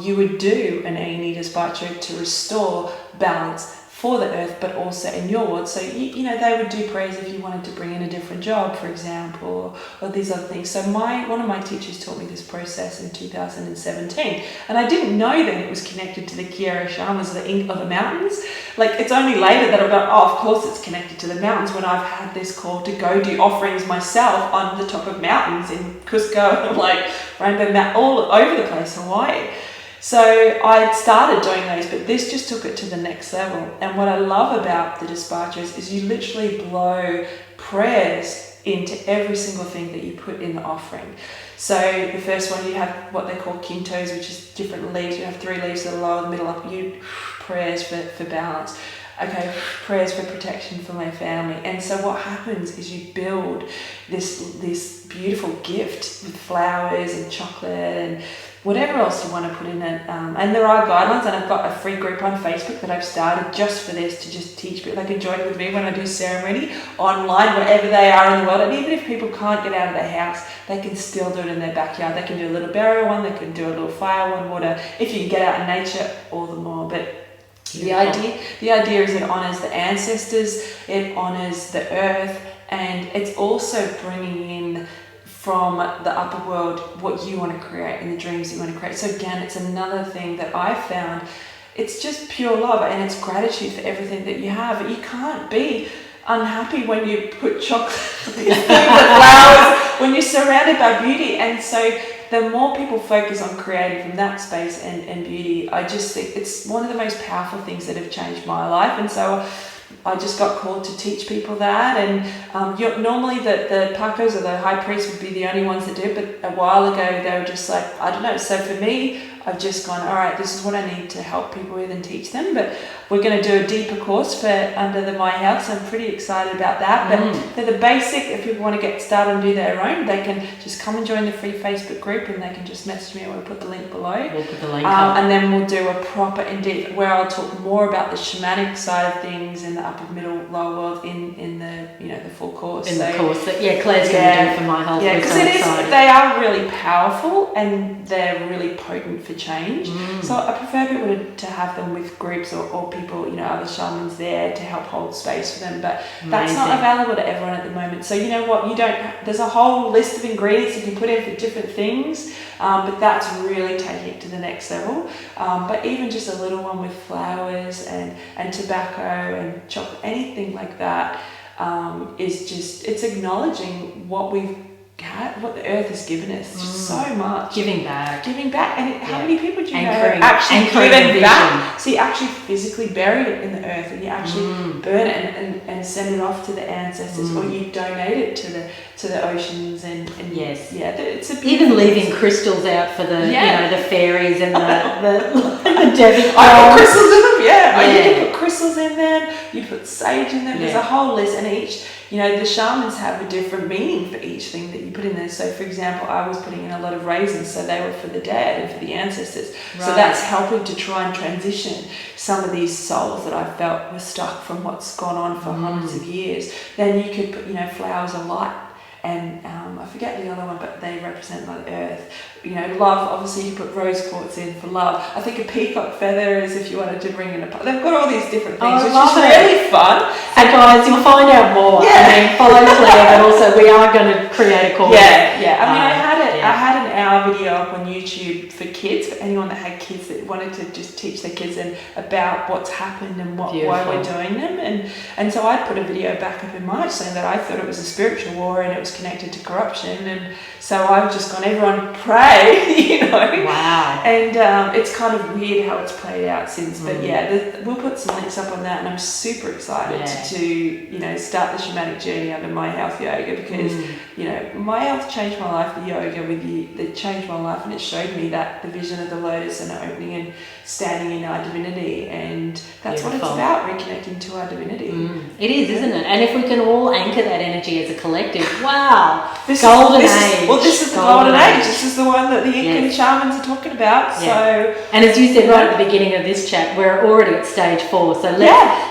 You would do an Aini despacho to restore balance for the earth, but also in your world. So they would do prayers if you wanted to bring in a different job, for example, or these other things. So one of my teachers taught me this process in 2017, and I didn't know that it was connected to the Kiara shamans of the mountains. It's only later that I've gone, of course it's connected to the mountains, when I've had this call to go do offerings myself on the top of mountains in Cusco and Rainbow Mountain, all over the place, Hawaii. So I started doing those, but this just took it to the next level. And what I love about the despachos is you literally blow prayers into every single thing that you put in the offering. So the first one, you have what they call quintos, which is different leaves. You have 3 leaves that are lower, the middle up. You prayers for balance. Okay, prayers for protection for my family. And so what happens is you build this beautiful gift with flowers and chocolate and whatever else you want to put in it. And there are guidelines, and I've got a free group on Facebook that I've started just for this, to just teach people. They can join with me when I do ceremony online, wherever they are in the world. And even if people can't get out of their house, they can still do it in their backyard. They can do a little burial one, they can do a little fire one, water. If you can get out in nature, all the more. But the idea is it honors the ancestors, it honors the earth, and it's also bringing in from the upper world what you want to create and the dreams you want to create. So again, it's another thing that I found. It's just pure love, and it's gratitude for everything that you have. You can't be unhappy when you put chocolate, flowers, when you're surrounded by beauty. And so the more people focus on creating from that space and beauty, I just think it's one of the most powerful things that have changed my life. And so I just got called to teach people that. And normally the Pacos or the high priests would be the only ones that do it, but a while ago they were just like, I don't know. So for me, I've just gone, all right, this is what I need to help people with and teach them. But we're going to do a deeper course for under the My Health, so I'm pretty excited about that. But for the basic, if people want to get started and do their own, they can just come and join the free Facebook group, and they can just message me, or we'll put the link below. We'll put the link up. And then we'll do a proper in-depth, where I'll talk more about the shamanic side of things in the upper, middle, lower world in the the full course. The course that Claire's going to do for My Health. Yeah, because they are really powerful and they're really potent for change. So I prefer people to have them with groups or people, other shamans there to help hold space for them. But that's not available to everyone at the moment. So you know what? There's a whole list of ingredients you can put in for different things, but that's really taking it to the next level. But even just a little one with flowers and tobacco and chocolate, anything like that, is just, it's acknowledging what we've had, what the earth has given us. Just so much giving back, and how many people do you know anchoring back? So you actually physically bury it in the earth, and you actually burn it and send it off to the ancestors, or you donate it to the oceans and yes, it's a even leaving crystals out for the the fairies and the Debbie. I put crystals in them. You can put crystals in them. You put sage in them. There's a whole list, and each. The shamans have a different meaning for each thing that you put in there. So, for example, I was putting in a lot of raisins, so they were for the dead and for the ancestors. Right. So that's helping to try and transition some of these souls that I felt were stuck from what's gone on for hundreds of years. Then you could put, flowers of light. And I forget the other one, but they represent like earth. Love, obviously you put rose quartz in for love. I think a peacock feather is if you wanted to bring in a... They've got all these different things, which is really fun. So guys, you'll find out more. Follow Claire, but also we are going to create a course. I had an hour video up on YouTube for kids, for anyone that had kids that wanted to just teach their kids about what's happened and why we're doing them. And so I put a video back up in March saying that I thought it was a spiritual war and it was connected to corruption. And so I've just gone, everyone pray, Wow. And it's kind of weird how it's played out since. But we'll put some links up on that, and I'm super excited to start the shamanic journey under My Health Yoga, because My Health changed my life. The yoga that changed my life, and it showed me that the vision of the lotus and opening and standing in our divinity, and that's what it's about, reconnecting to our divinity. It is, isn't it? And if we can all anchor that energy as a collective, wow, this is the golden age. This is the one that the Incan shamans are talking about. So, and as you said right at the beginning of this chat, we're already at stage 4. So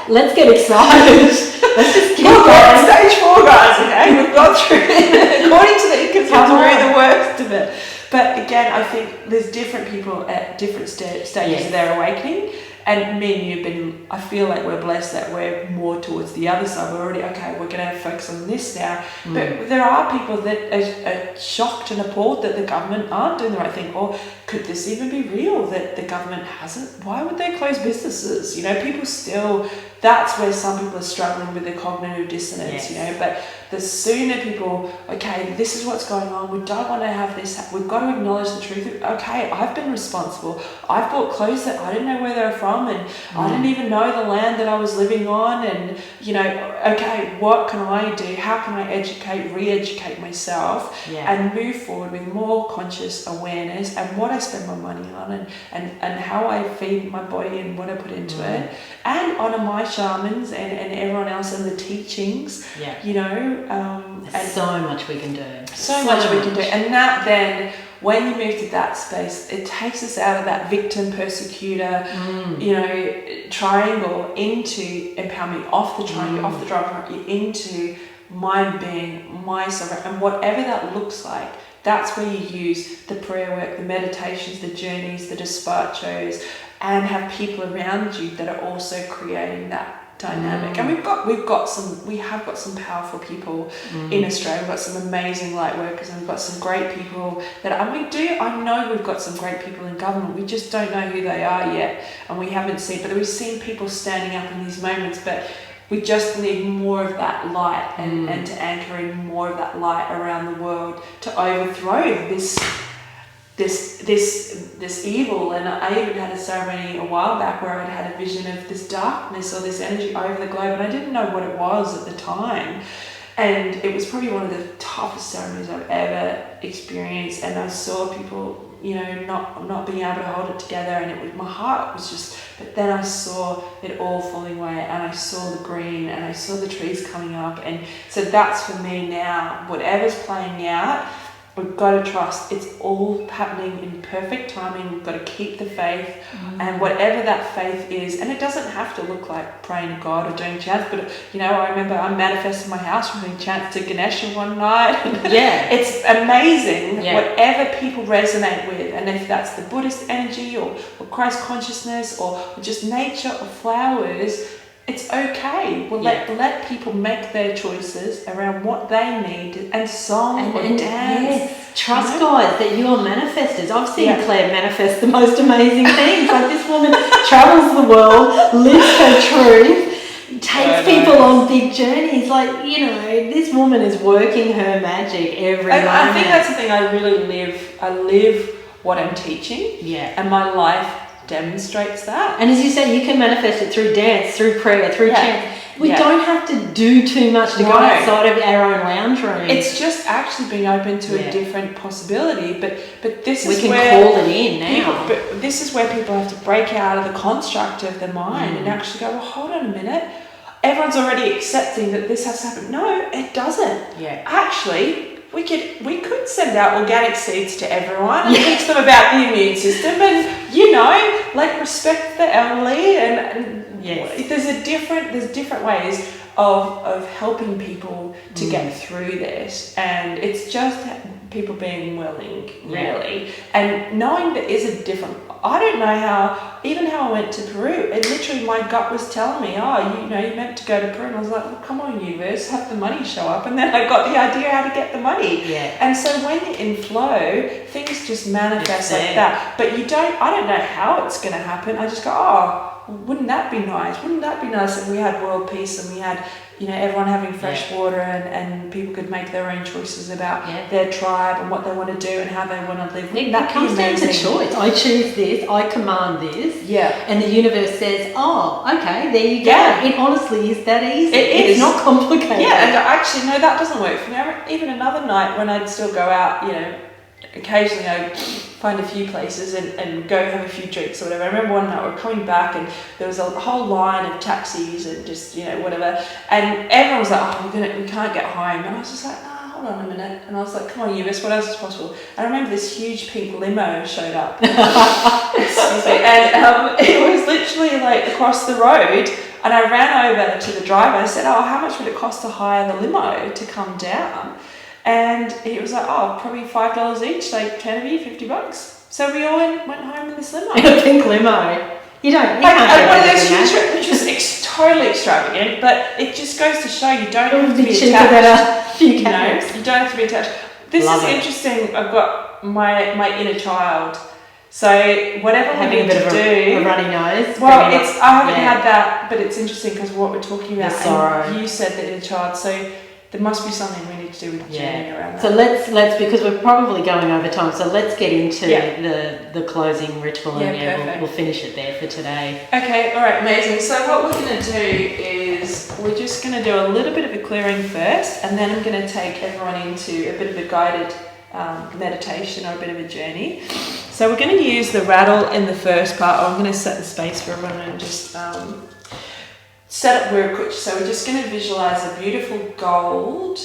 let's get excited. Let's just keep going. We're at stage 4, guys. Okay, we've gone through it. According to the Incans, we're through the worst of it. But again, I think there's different people at different stages of their awakening. And me and you I feel like we're blessed that we're more towards the other side. We're already, we're going to focus on this now. But there are people that are shocked and appalled that the government aren't doing the right thing. Or could this even be real, that the government hasn't? Why would they close businesses? People still, that's where some people are struggling with the cognitive dissonance, But the sooner people, this is what's going on, we don't want to have this, we've got to acknowledge the truth. I've been responsible. I've bought clothes that I didn't know where they're from. from, and I didn't even know the land that I was living on, and okay, what can I do? How can I educate, re-educate myself, and move forward with more conscious awareness, and what I spend my money on, and how I feed my body and what I put into it, and honor my shamans and everyone else and the teachings. There's so much we can do. So much we can do. And that then, when you move to that space, it takes us out of that victim persecutor, triangle into empowerment, off the triangle, off the triangle, into my being, my sovereign, and whatever that looks like. That's where you use the prayer work, the meditations, the journeys, the despachos, and have people around you that are also creating that dynamic. And we have got some powerful people in Australia. We've got some amazing light workers, and we've got some great people I know we've got some great people in government. We just don't know who they are yet, and we haven't seen, but we've seen people standing up in these moments, but we just need more of that light and to anchor in more of that light around the world to overthrow this evil. And I even had a ceremony a while back where I'd had a vision of this darkness or this energy over the globe, and I didn't know what it was at the time, and it was probably one of the toughest ceremonies I've ever experienced. And I saw people not being able to hold it together, and my heart was just, but then I saw it all falling away, and I saw the green, and I saw the trees coming up. And so that's for me now, whatever's playing out, we've got to trust it's all happening in perfect timing. We've got to keep the faith, and whatever that faith is, and it doesn't have to look like praying to God or doing chants, but I remember I manifested my house from doing chants to Ganesha one night. It's amazing whatever people resonate with, and if that's the Buddhist energy or Christ consciousness or just nature or flowers, it's okay. Well, let people make their choices around what they need, and song or dance. Yes. Trust, guys, that you are manifestors. I've seen Claire manifest the most amazing things. Like, this woman travels the world, lives her truth, takes people on big journeys. Like, this woman is working her magic every moment. I think that's the thing. I really live. I live what I'm teaching. Yeah. And my life demonstrates that. And as you say, you can manifest it through dance, through prayer, through chant. We don't have to do too much to go outside of our own lounge room. It's just actually being open to a different possibility. But this we is can where call it in now. But this is where people have to break out of the construct of the mind and actually go, well, hold on a minute. Everyone's already accepting that this has to happen. No, it doesn't. Yeah. Actually, we could send out organic seeds to everyone and teach them about the immune system, and respect the elderly, and there's different ways of helping people to get through this, and it's just people being willing, really, and knowing there is a different. I don't know how I went to Peru. It literally, my gut was telling me, you meant to go to Peru, and I was like, well, come on, universe, have the money show up, and then I got the idea how to get the money. Yeah. And so when you're in flow, things just manifest like that. But I don't know how it's going to happen. I just go, wouldn't that be nice? Wouldn't that be nice if we had world peace and we had, everyone having fresh water, and people could make their own choices about their tribe and what they want to do and how they want to live. That comes down to choice. I choose this, I command this. Yeah. And the universe says, okay, there you go. Yeah. It honestly is that easy. It's not complicated. Yeah, and actually, no, that doesn't work for me. Even another night when I'd still go out, occasionally I'd find a few places and go have a few drinks or whatever. I remember one night we were coming back, and there was a whole line of taxis and just, whatever. And everyone was like, we can't get home. And I was just like, hold on a minute. And I was like, come on, Eunice, what else is possible? And I remember this huge pink limo showed up. Excuse me. And it was literally like across the road. And I ran over to the driver and I said, how much would it cost to hire the limo to come down? And he was like, probably $5 each, like 10 of you, $50. So we all went home in this limo. In a pink limo. You can't one of those huge trips, which was totally extravagant, but it just goes to show you don't have to be attached. You don't have to be attached. This is interesting. I've got my inner child. So whatever having a bit of a runny nose. Well, I haven't had that, but it's interesting because what we're talking about. The sorrow. And you said the inner child. So there must be something we need to do with journey around that. So let's because we're probably going over time, so let's get into the closing ritual, and we'll finish it there for today. Okay, all right, amazing. So what we're going to do is we're just going to do a little bit of a clearing first, and then I'm going to take everyone into a bit of a guided meditation or a bit of a journey. So we're going to use the rattle in the first part. I'm going to set the space for everyone and just set up Wirukuch. So we're just going to visualize a beautiful gold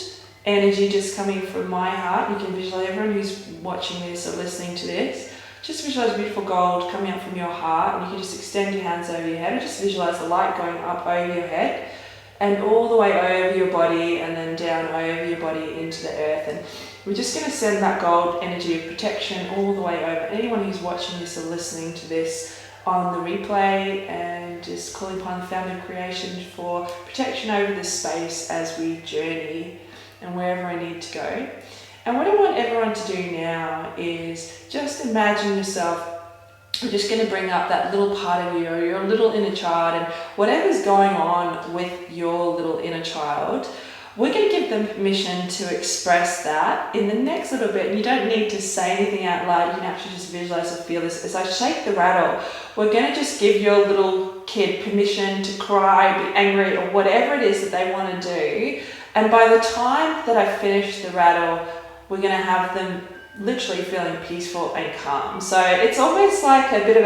energy just coming from my heart. You can visualize, everyone who's watching this or listening to this, just visualize beautiful gold coming up from your heart, and you can just extend your hands over your head and just visualize the light going up over your head and all the way over your body and then down over your body into the earth. And we're just going to send that gold energy of protection all the way over. Anyone who's watching this or listening to this on the replay, and just calling upon the family of creation for protection over this space as we journey and wherever I need to go. And what I want everyone to do now is just imagine yourself. We're just going to bring up that little part of you, or your little inner child, and whatever's going on with your little inner child, we're going to give them permission to express that in the next little bit. And you don't need to say anything out loud. You can actually just visualize or feel this. As I shake the rattle, we're going to just give your little kid permission to cry, be angry, or whatever it is that they want to do. And by the time that I finish the rattle, we're going to have them literally feeling peaceful and calm. So it's almost like a bit of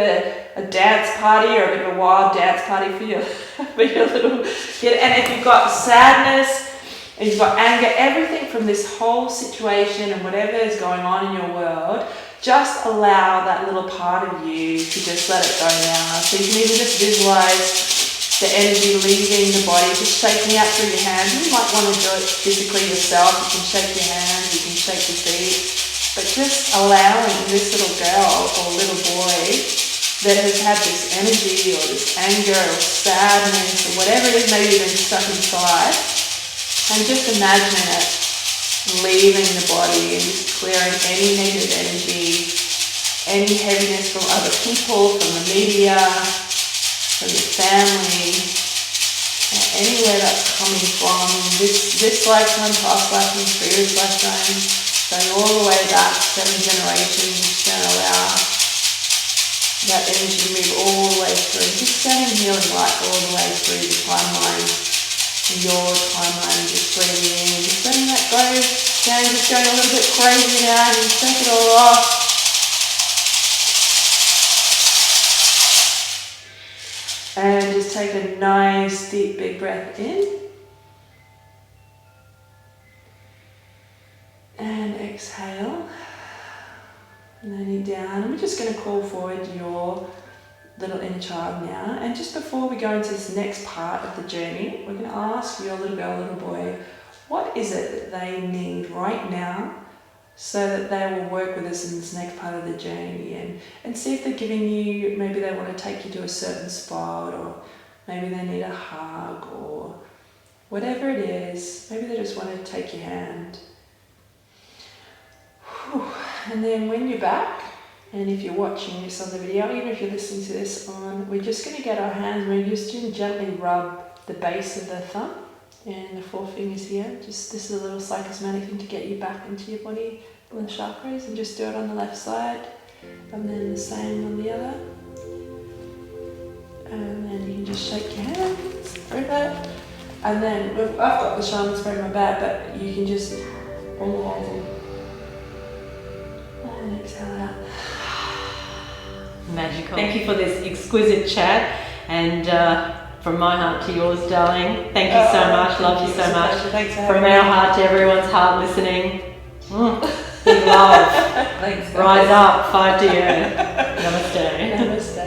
a dance party, or a bit of a wild dance party for your little kid. And if you've got sadness, and you've got anger, everything from this whole situation and whatever is going on in your world, just allow that little part of you to just let it go now. So you can even just visualize the energy leaving the body, just shaking out through your hands. You might want to do it physically yourself. You can shake your hands, you can shake your feet, but just allowing this little girl or little boy that has had this energy or this anger or sadness or whatever it is, maybe even stuck inside, and just imagine it leaving the body and just clearing any negative energy, any heaviness from other people, from the media, from your family, anywhere that's coming from, this lifetime, past lifetimes, previous lifetimes, going all the way back 7 generations. Just going to allow that energy to move all the way through, just sending healing light all the way through the timeline. Your timeline, just breathing in, just letting that go. Again, just going a little bit crazy now, and just shake it all off. And just take a nice deep big breath in. And exhale. And then you down. And we're just going to call forward your little inner child now. And just before we go into this next part of the journey, we're going to ask your little girl, little boy, what is it that they need right now so that they will work with us in this next part of the journey, and see if they're giving you, maybe they want to take you to a certain spot, or maybe they need a hug, or whatever it is. Maybe they just want to take your hand. Whew. And then when you're back, and if you're watching this on the video, even if you're listening to this on, we're just going to get our hands, we're just going to gently rub the base of the thumb and the 4 fingers here. Just, this is a little psychosommatic thing to get you back into your body and the chakras, and just do it on the left side, and then the same on the other. And then you can just shake your hands, breathe out. And then, I've got the shaman spray in my bag, but you can just bring your hands in. And exhale out. Magical. Thank you for this exquisite chat, and from my heart to yours, darling. Thank you so much. Love you so much. Thanks for from our heart to everyone's heart listening. Big love. Thanks. Rise up, 5 to you. Namaste. Namaste.